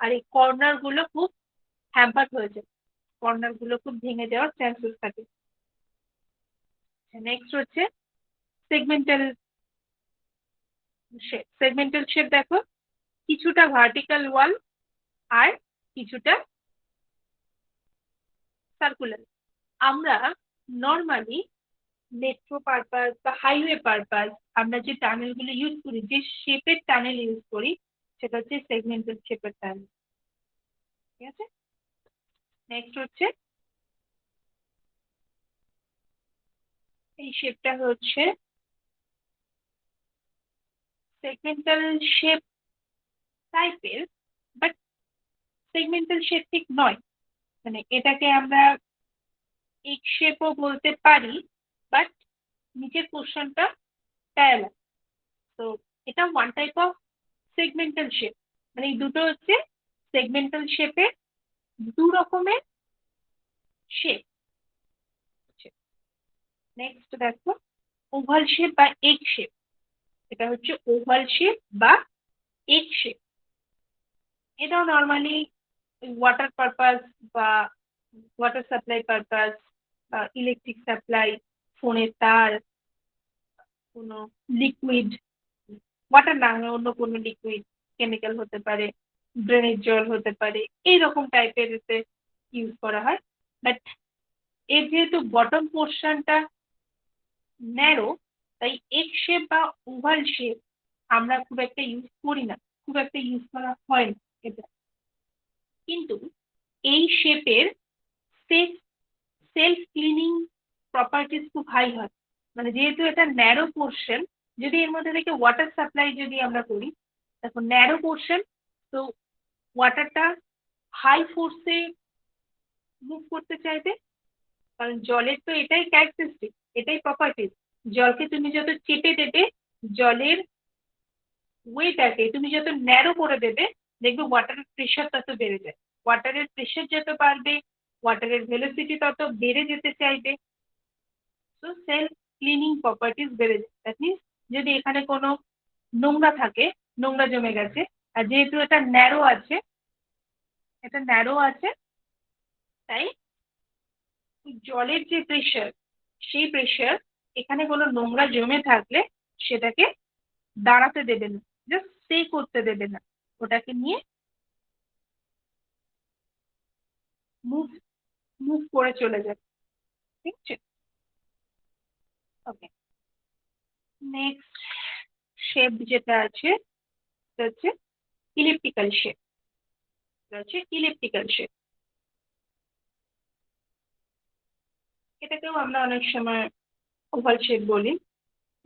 আর এই কর্নার গুলো খুব হ্যাম্পার হয়ে যায়, কর্নার গুলো খুব ভেঙে যাওয়ার চান্সেস থাকে। নেক্সট হচ্ছে সেগমেন্টাল শেপ। সেগমেন্টাল শেপ দেখো কিছুটা ভার্টিক্যাল ওয়াল আর কিছুটা সার্কুলার। আমরা নর্মালি মেট্রো পারপাস বা হাইওয়ে পারপাস আমরা যে টানেল গুলো ইউজ করি, যে শেপের টানেল ইউজ করি, সেটা হচ্ছে সেগমেন্টাল শেপের টানেল। ঠিক আছে, নেক্সট হচ্ছে এই শেপটা হচ্ছে সেগমেন্টাল শেপ টাইপের, বাট সেগমেন্টাল শেপ ঠিক নয়। মানে এটাকে আমরা এগ শেপও বলতে পারি, বাট নিচের পোর্শনটা প্যারালাল। তো এটা one type of segmental shape. মানে এই দুটো হচ্ছে সেগমেন্টাল শেপের দু রকমের শেপ। নেক্সট দেখো ওভাল শেপ বা এগ শেপ। এটা হচ্ছে ওভাল শেপ বা এগ শেপ। এটাও নর্মালি ওয়াটার পারপাস বা ওয়াটার সাপ্লাই পারপাস বা ইলেকট্রিক সাপ্লাই, ফোনের তার, কোনো লিকুইড, ওয়াটার না অন্য কোনো লিকুইড কেমিক্যাল হতে পারে, ড্রেনের জল হতে পারে, এইরকম টাইপের এতে ইউজ করা হয়। বাট এর যেহেতু বটম পোর্শনটা ন্যারো, তাই এগ শেপ বা ওভাল শেপ আমরা খুব একটা ইউজ করি না, খুব একটা ইউজ করা হয় না এটা। কিন্তু এই শেপের সেলফ ক্লিনিং প্রপার্টিস খুব হাই হয়। মানে যেহেতু এটা ন্যারো পোর্শন, যদি এর মধ্যে থেকে ওয়াটার সাপ্লাই যদি আমরা করি, দেখো ন্যারো পোর্শন, তো ওয়াটারটা হাই ফোর্সে মুভ করতে চাইবে, কারণ জলের তো এটাই ক্যারেক্টারিস্টিক, এটাই প্রপার্টিস। জলকে তুমি যত চেপে দেবে, জলের ওয়েটাকে তুমি যত ন্যারো করে দেবে, দেখবে ওয়াটারের প্রেশার তত বেড়ে যায়। ওয়াটারের প্রেশার যত বাড়বে, ওয়াটারের ভেলোসিটি তত বেড়ে যেতে চাইবে। তো সেলফ ক্লিনিং প্রপার্টিস বেড়ে যায়। দ্যাট মিনস যদি এখানে কোনো নোংরা থাকে, নোংরা জমে গেছে, আর যেহেতু এটা ন্যারো আছে, এটা ন্যারো আছে, তাই জলের যে প্রেশার, সেই প্রেশার এখানে কোনো নোংরা জমে থাকলে সেটাকে দাঁড়াতে দেবে না, জাস্ট স্টে করতে দেবে না, ওটাকে নিয়ে মুভ মুভ করে চলে যাবে। ঠিক আছে, ওকে। নেক্সট শেপ যেটা আছে সেটা হচ্ছে ইলিপ্টিক্যাল শেপ। ইলিপ্টিক্যাল শেপ, এটাকেও আমরা অনেক সময় ওভাল শেপ বলি।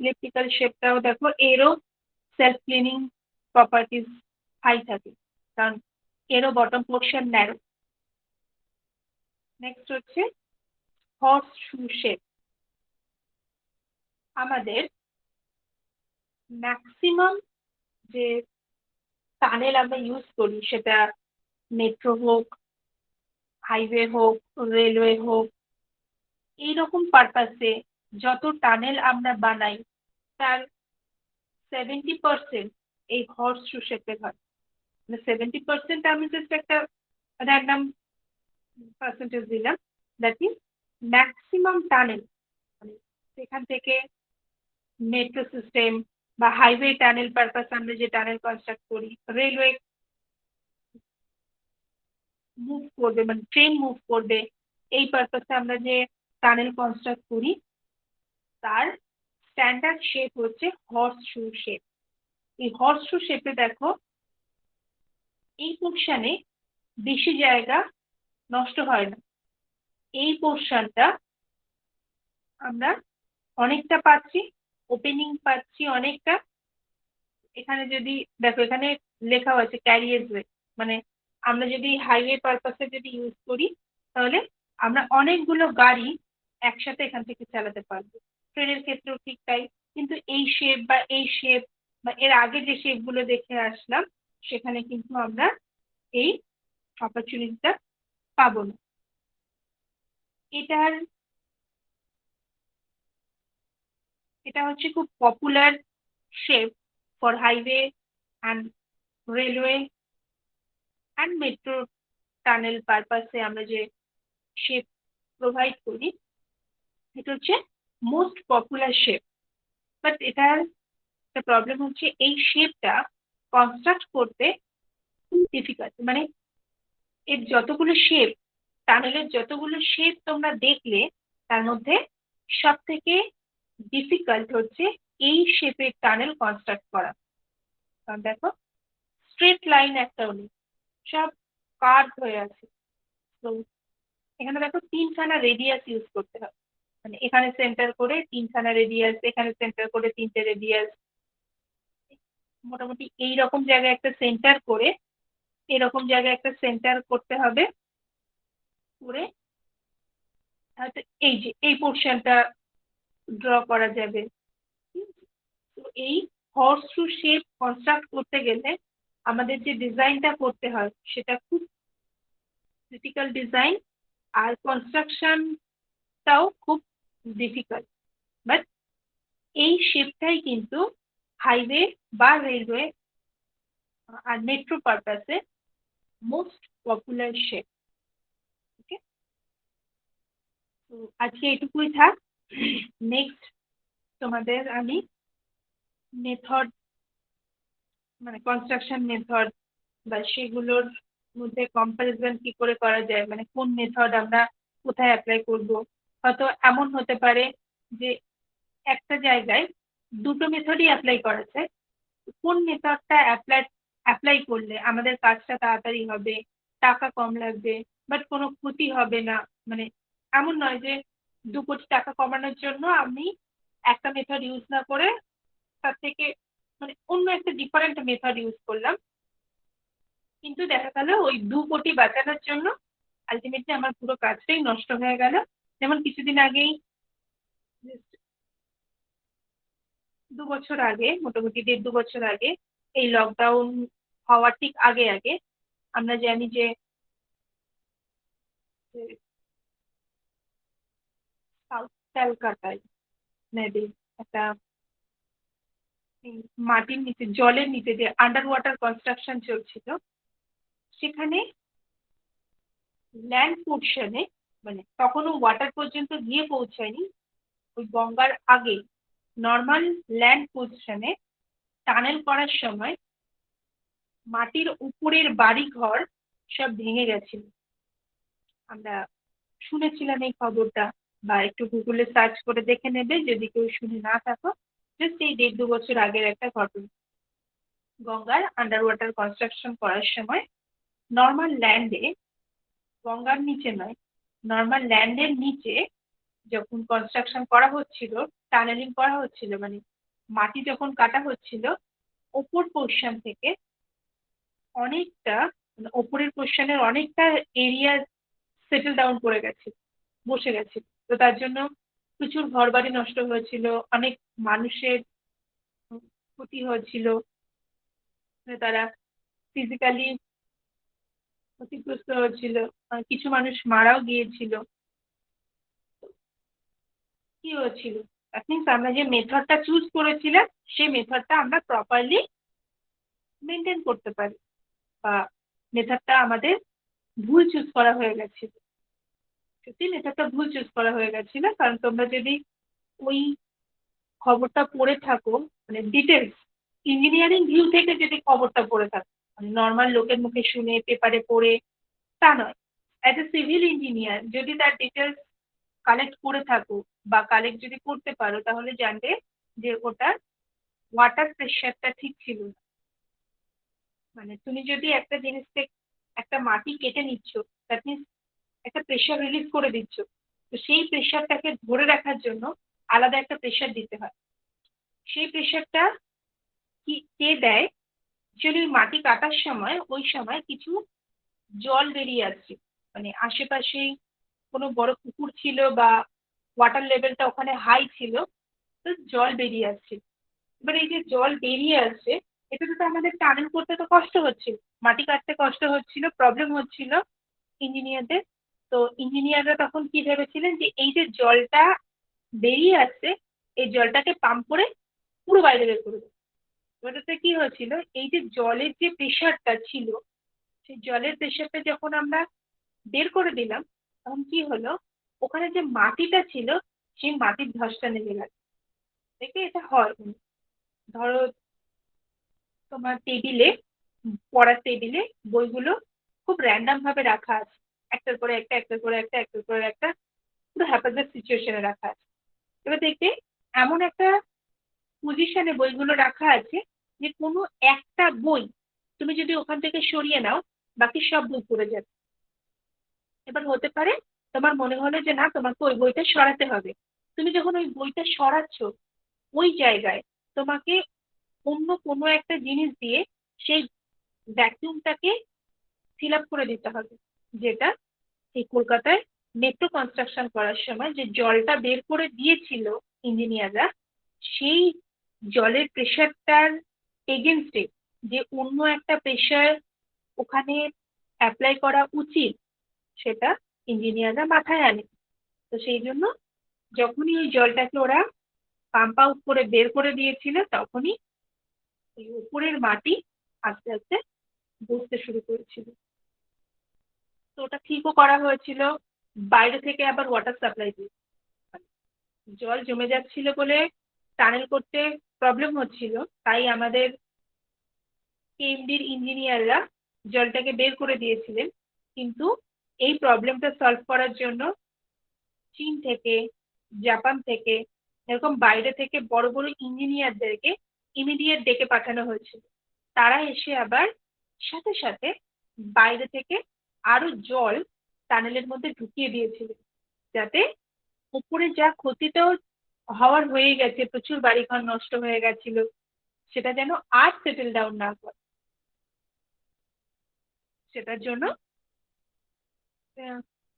ইলিপ্টিক্যাল শেপটাও দেখো, এরও সেলফ ক্লিনিং প্রপার্টিস হাই থাকে, কারণ এরও বটম পোর্শন ন্যারো। নেক্সট হচ্ছে হর্স শু শেপ। আমাদের ম্যাক্সিমাম যে টানেল আমরা ইউজ করি, সেটা মেট্রো হোক, হাইওয়ে হোক, রেলওয়ে হোক, এইরকম পারপাসে যত টানেল আমরা বানাই, তার 70% এই হর্স শু শেপের হয়। মানে 70% আমি জাস্ট একটা র্যান্ডাম পার্সেন্টেজ দিলাম। দ্যাট মিনস ম্যাক্সিমাম টানেল, মানে সেখান থেকে মেট্রো সিস্টেম বা হাইওয়ে টানেল পারপাস আমরা যে টানেল কনস্ট্রাক্ট করি, রেলওয়ে মুভ করবে, মানে ট্রেন মুভ করবে, এই পারপাসে আমরা যে টানেল কনস্ট্রাক্ট করি, তার স্ট্যান্ডার্ড শেপ হচ্ছে হর্স শু শেপ। এই হর্স শু শেপে দেখো, এই পোর্শনে বেশি জায়গা নষ্ট হয় না। এই পোর্শনটা আমরা অনেকটা পাচ্ছি, ওপেনিং পাচ্ছি অনেকটা। এখানে যদি দেখো, এখানে লেখাও আছে ক্যারিয়েজ ওয়ে, মানে আমরা যদি হাইওয়ে পারপাসে যদি ইউজ করি, তাহলে আমরা অনেকগুলো গাড়ি একসাথে এখান থেকে চালাতে পারবো। ট্রেনের ক্ষেত্রেও ঠিক তাই। কিন্তু এই শেপ বা এই শেপ বা এর আগে যে শেপ গুলো দেখে আসলাম, সেখানে কিন্তু আমরা এই অপরচুনিটিটা পাবো না। এটার এটা হচ্ছে খুব popular shape for highway and railway and metro tunnel পারপাসে আমরা যে শেপ প্রোভাইড করি, এটা হচ্ছে মোস্ট পপুলার শেপ। বাট এটার একটা প্রবলেম হচ্ছে, এই শেপটা কনস্ট্রাক্ট করতে খুব ডিফিকাল্ট। মানে এর যতগুলো শেপ, টানেলের যতগুলো শেপ তোমরা দেখলে, তার মধ্যে সব থেকে ডিফিকাল্ট হচ্ছে এই শেপের টানেল কনস্ট্রাক্ট করা। কারণ দেখো, স্ট্রেট লাইন একটাও নেই, সব কার্ভ হয়ে আছে। তো এখানে দেখো, তিনখানা রেডিয়াস ইউজ করতে হবে। মানে এখানে সেন্টার করে তিনখানা রেডিয়াস, এখানে সেন্টার করে তিনটে রেডিয়াস, মোটামুটি এইরকম জায়গায় একটা সেন্টার করে, এরকম জায়গায় একটা সেন্টার করতে হবে। করে হয়তো এই যে এই পোর্শনটা ড্র করা যাবে। তো এই হর্স শু শেপ কনস্ট্রাক্ট করতে গেলে আমাদের যে ডিজাইনটা করতে হয়, সেটা খুব ক্রিটিক্যাল ডিজাইন, আর কনস্ট্রাকশনটাও খুব ডিফিকাল্ট। বাট এই শেপটাই কিন্তু হাইওয়ে বা রেলওয়ে আর মেট্রো পারপাসে মোস্ট পপুলার শেপ। ওকে, তো আজকে এটুকুই থাক। নেক্সট তোমাদের আমি মেথড, মানে কনস্ট্রাকশন মেথড বা সেগুলোর মধ্যে কম্পারিজন কি করে করা যায়, মানে কোন মেথড আমরা কোথায় অ্যাপ্লাই করব। হয়তো এমন হতে পারে যে একটা জায়গায় দুটো মেথডই অ্যাপ্লাই করা যায়, কোন মেথডটা অ্যাপ্লাই করলে আমাদের কাজটা তাড়াতাড়ি হবে, টাকা কম লাগবে, বাট কোনো ক্ষতি হবে না। মানে এমন নয় যে 2 কোটি টাকা কমানোর জন্য আমি একটা মেথড ইউজ না করে তার থেকে মানে অন্য একটা ডিফারেন্ট মেথড ইউজ করলাম, কিন্তু দেখা গেল ওই 2 কোটি বাঁচানোর জন্য আলটিমেটলি আমার পুরো কাজটাই নষ্ট হয়ে গেল। যেমন কিছুদিন আগেই, just 2 বছর আগে, মোটামুটি 1.5-2 বছর আগে, এই লকডাউন হওয়ার ঠিক আগে আগে আমরা জানি যে সাউথ ক্যালকাটায় মেবি একটা এই মাটির নিচে জলের নিচে যে আন্ডার ওয়াটার কনস্ট্রাকশন চলছিল, সেখানে ল্যান্ড পোর্শনে, মানে তখনও ওয়াটার পর্যন্ত গিয়ে পৌঁছায়নি, ওই গঙ্গার আগে নর্মাল ল্যান্ড পোর্শনে টানেল করার সময় মাটির উপরের বাড়ি ঘর সব ভেঙে গেছিল। আমরা শুনেছিলাম এই খবরটা, বা একটু গুগলে সার্চ করে দেখে নেবে যদি কেউ শুনে না থাকো। জাস্ট এই 1.5-2 বছর আগের একটা ঘটনা। গঙ্গার আন্ডার ওয়াটার কনস্ট্রাকশন করার সময় নর্মাল ল্যান্ডে, গঙ্গার নিচে নয়, নর্মাল ল্যান্ডের নিচে যখন কনস্ট্রাকশন করা হচ্ছিল, টানেলিং করা হচ্ছিল, মানে মাটি যখন কাটা হচ্ছিল, ওপর পোর্শন থেকে অনেকটা, মানে ওপরের পোর্শনের অনেকটা এরিয়া সেটেল ডাউন করে গেছে, বসে গেছে। তো তার জন্য প্রচুর ঘরবাড়ি নষ্ট হয়েছিল, অনেক মানুষের ক্ষতি হয়েছিল, মানে তারা ফিজিক্যালি ক্ষতিগ্রস্ত হয়েছিল, কিছু মানুষ মারাও গিয়েছিল। কি হয়েছিল, দ্যাট মিনস আমরা যে মেথডটা চুজ করেছিলাম সেই মেথডটা আমরা প্রপারলি মেনটেন করতে পারি, বা মেথডটা আমাদের ভুল চুজ করা হয়ে গেছিল। সত্যি মেথডটা ভুল চুজ করা হয়ে গেছিল, কারণ তোমরা যদি ওই খবরটা পড়ে থাকো, মানে ডিটেলস ইঞ্জিনিয়ারিং ভিউ থেকে যদি খবরটা পড়ে থাকো, মানে নর্মাল লোকের মুখে শুনে পেপারে পড়ে তা নয়, অ্যাজ এ সিভিল ইঞ্জিনিয়ার যদি তার ডিটেলস কালেক্ট করে থাকো বা কালেক্ট যদি করতে পারো, তাহলে জানবে যে ওটার ওয়াটার প্রেশারটা ঠিক ছিল না। মানে তুমি যদি একটা জিনিস থেকে একটা মাটি কেটে নিচ্ছ, দ্যাট মিনস একটা প্রেশার রিলিজ করে দিচ্ছ, তো সেই প্রেশারটাকে ধরে রাখার জন্য আলাদা একটা প্রেশার দিতে হয়। সেই প্রেশারটা কি কে দেয়? অ্যাকচুয়ালি মাটি কাটার সময় ওই সময় কিছু জল বেরিয়ে আসছে, মানে আশেপাশেই কোনো বড় পুকুর ছিল বা ওয়াটার লেভেলটা ওখানে হাই ছিল, তো জল বেরিয়ে আসছে। এবার এই যে জল বেরিয়ে আসছে, এটাতে তো আমাদের টানেল করতে তো কষ্ট হচ্ছিল, মাটি কাটতে কষ্ট হচ্ছিল, প্রবলেম হচ্ছিল ইঞ্জিনিয়ারদের। তো ইঞ্জিনিয়াররা তখন কি ভেবেছিলেন যে এই যে জলটা বেরিয়ে আসছে, এই জলটাকে পাম্প করে পুরো বাইরে বের করে দেবে। ওটাতে কি হয়েছিল, এই যে জলের যে প্রেশারটা ছিল, সেই জলের প্রেশারটা যখন আমরা বের করে দিলাম, তখন কি হলো, ওখানে যে মাটিটা ছিল সেই মাটির ধসটা নেমে গেল। দেখে এটা হয়, ধরো তোমার টেবিলে, পড়ার টেবিলে বইগুলো খুব র্যান্ডম ভাবে রাখা আছে, একটার পরে একটা, একটার পরে একটা, একটার পরে একটা, পুরো হ্যাপাজার্ড সিচুয়েশনে রাখা আছে। এবার দেখবে এমন একটা পজিশনে বইগুলো রাখা আছে যে কোনো একটা বই তুমি যদি ওখান থেকে সরিয়ে নাও, বাকি সব বই পড়ে যাবে। এবার হতে পারে তোমার মনে হলো যে না, তোমাকে ওই বইটা সরাতে হবে। তুমি যখন ওই বইটা সরাচ্ছ, ওই জায়গায় তোমাকে অন্য কোনো একটা জিনিস দিয়ে সেই ভ্যাকিউমটাকে ফিল আপ করে দিতে হবে, যেটা এই কলকাতায় মেট্রো কনস্ট্রাকশন করার সময় যে জলটা বের করে দিয়েছিল ইঞ্জিনিয়াররা, সেই জলের প্রেশারটার এগেনস্টে যে অন্য একটা প্রেশার ওখানে অ্যাপ্লাই করা উচিত, সেটা ইঞ্জিনিয়াররা মাথায় আনে। তো সেই জন্য যখনই ওই জলটাকে ওরা পাম্প আউট করে বের করে দিয়েছিল, তখনই ওই উপরের মাটি আস্তে আস্তে বসতে শুরু করেছিল। তো ওটা ঠিকও করা হয়েছিল, বাইরে থেকে আবার ওয়াটার সাপ্লাই দিয়ে, জল জমে যাচ্ছিল বলে টানেল করতে প্রবলেম হচ্ছিল, তাই আমাদের কেএমডির ইঞ্জিনিয়াররা জলটাকে বের করে দিয়েছিলেন। কিন্তু এই প্রবলেমটা সলভ করার জন্য চীন থেকে, জাপান থেকে, এরকম বাইরে থেকে বড় বড় ইঞ্জিনিয়ারদেরকে ইমিডিয়েট ডেকে পাঠানো হয়েছিল। তারা এসে আবার সাথে সাথে বাইরে থেকে আরো জল টানেলের মধ্যে ঢুকিয়ে দিয়েছিল, যাতে উপরে যা ক্ষতি তো হওয়ার হয়ে গেছে, প্রচুর বাড়িঘর নষ্ট হয়ে গেছিল, সেটা যেন আর সেটেল ডাউন না করে। সেটার জন্য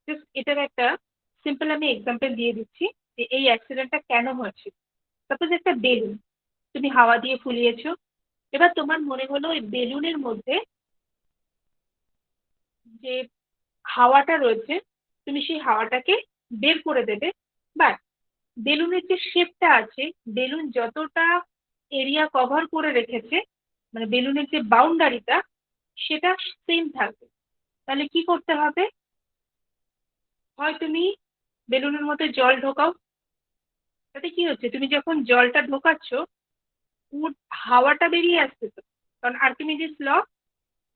just এটার একটা সিম্পল আমি এক্সাম্পল দিয়ে দিচ্ছি যে এই অ্যাক্সিডেন্টটা কেন হয়েছিল। সাপোজ একটা বেলুন তুমি হাওয়া দিয়ে ফুলিয়েছো, এবার তোমার মনে হলো ওই বেলুনের মধ্যে যে হাওয়াটা রয়েছে তুমি সেই হাওয়াটাকে বের করে দেবে, বাট বেলুনের যে শেপটা আছে, বেলুন যতটা এরিয়া কভার করে রেখেছে, মানে বেলুনের যে বাউন্ডারিটা সেটা সেম থাকবে। তাহলে কি করতে হবে? হয় তুমি বেলুনের মধ্যে জল ঢোকাও। তাতে কি হচ্ছে, তুমি যখন জলটা ঢোকাচ্ছ হাওয়াটা বেরিয়ে আসছে তো, কারণ আর্কিমিডিস ল,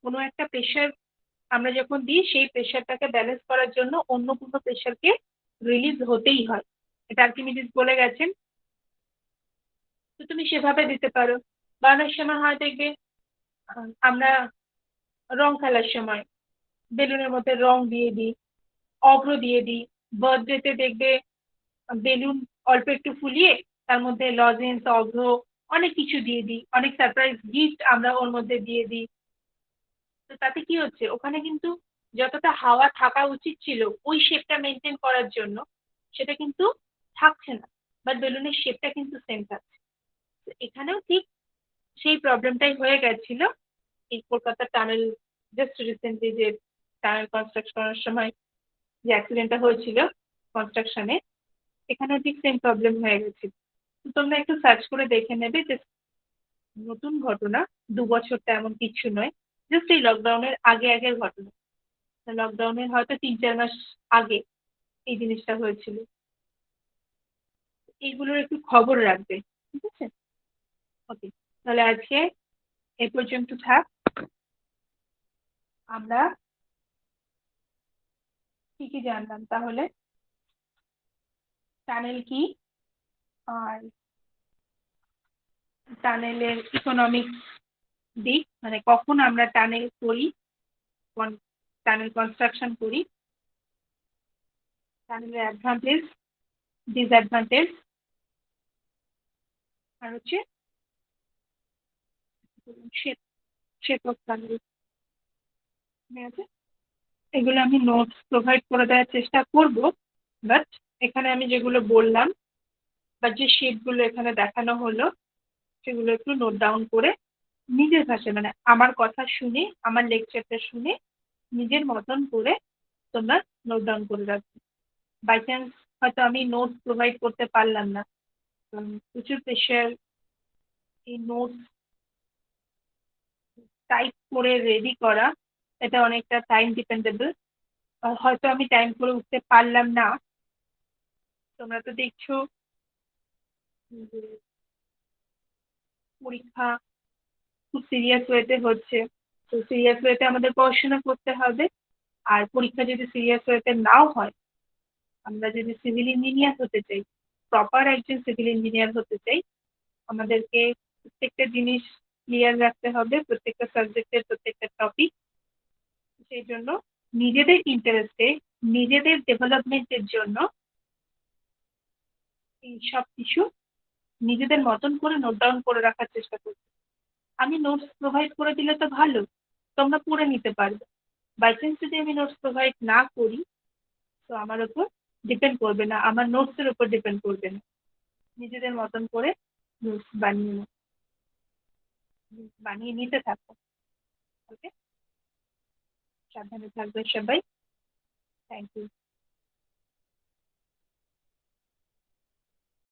কোনো একটা প্রেশার আমরা যখন দিই সেই প্রেশারটাকে ব্যালেন্স করার জন্য অন্য কোনো প্রেশারকে রিলিজ হতেই হয়, এটা আর্কিমিডিস বলে গেছেন। তো তুমি সেভাবে দিতে পারো। বা অনেক সময় হয় দেখবে আমরা রং খেলার সময় বেলুনের মধ্যে রং দিয়ে দিই, অভ্র দিয়ে দিই। বার্থডেতে দেখবে বেলুন অল্প একটু ফুলিয়ে তার মধ্যে লজেন্স, অভ্র অনেক কিছু দিয়ে দিই, অনেক সারপ্রাইজ গিফট আমরা ওর মধ্যে দিয়ে দিই। তো তাতে কি হচ্ছে, ওখানে কিন্তু যতটা হাওয়া থাকা উচিত ছিল ওই শেপটা মেনটেন করার জন্য সেটা কিন্তু থাকছে না, বাট বেলুনের শেপটা কিন্তু সেম থাকছে। তো এখানেও ঠিক সেই প্রবলেমটাই হয়ে গেছিল এই কলকাতা টানেল, জাস্ট রিসেন্টলি যে টানেল কনস্ট্রাকশন করার সময় যে অ্যাক্সিডেন্টটা হয়েছিল কনস্ট্রাকশনে, এখানেও ঠিক সেম প্রবলেম হয়ে গেছিল। তো তোমরা একটু সার্চ করে দেখে নেবে যে নতুন ঘটনা, 2 বছরটা এমন কিছু নয়, জাস্ট এই লকডাউনের আগে আগের ঘটনা। লকডাউনের হয়তো 3-4 মাস আগে এই জিনিসটা হয়েছিল। এইগুলোর একটু খবর রাখবে, ঠিক আছে? ওকে, তাহলে আজকে এ পর্যন্ত থাক। আমরা কি কি জানলাম তাহলে? টানেল কি, আর টানেলের ইকোনমিক দিক, মানে কখন আমরা টানেল করি, টানেল কনস্ট্রাকশন করি, টানেলের অ্যাডভান্টেজ, ডিসঅ্যাডভান্টেজ, আর হচ্ছে শেপ, শেপ অফ টানেল। ঠিক আছে, এগুলো আমি নোটস প্রোভাইড করে দেওয়ার চেষ্টা করব, বাট এখানে আমি যেগুলো বললাম বা যে শেপগুলো এখানে দেখানো হলো সেগুলো একটু নোট ডাউন করে নিজের ভাষায়, মানে আমার কথা শুনে, আমার লেকচারটা শুনে নিজের মতন করে তোমরা নোট ডাউন করে রাখবে। বাই চান্স হয়তো আমি নোট প্রোভাইড করতে পারলাম না, কারণ প্রচুর প্রেশার, এই নোট টাইপ করে রেডি করা এটা অনেকটা টাইম ডিপেন্ডেবল। হয়তো আমি টাইম করে উঠতে পারলাম না। তোমরা তো দেখছো যে পরীক্ষা খুব সিরিয়াস ওয়েতে হচ্ছে, তো সিরিয়াস ওয়েতে আমাদের পড়াশোনা করতে হবে। আর পরীক্ষা যদি সিরিয়াস ওয়েতে নাও হয়, আমরা যদি সিভিল ইঞ্জিনিয়ার হতে চাই, প্রপার একজন সিভিল ইঞ্জিনিয়ার হতে চাই, আমাদেরকে প্রত্যেকটা জিনিস ক্লিয়ার রাখতে হবে, প্রত্যেকটা সাবজেক্টের প্রত্যেকটা টপিক। সেই জন্য নিজেদের ইন্টারেস্টে, নিজেদের ডেভেলপমেন্টের জন্য এই সব কিছু নিজেদের মতন করে নোট ডাউন করে রাখার চেষ্টা করবে। আমি নোটস প্রোভাইড করে দিলে তো ভালো, তোমরা পড়ে নিতে পারবে। বাই চান্স যদি আমি নোটস প্রোভাইড না করি, তো আমার উপর ডিপেন্ড করবে না, আমার নোটসের উপর ডিপেন্ড করবে না। নিজেদের মতন করে নোটস বানিয়ে নিতে থাকো। ওকে, সাবধানে থাকবে সবাই। Thank you.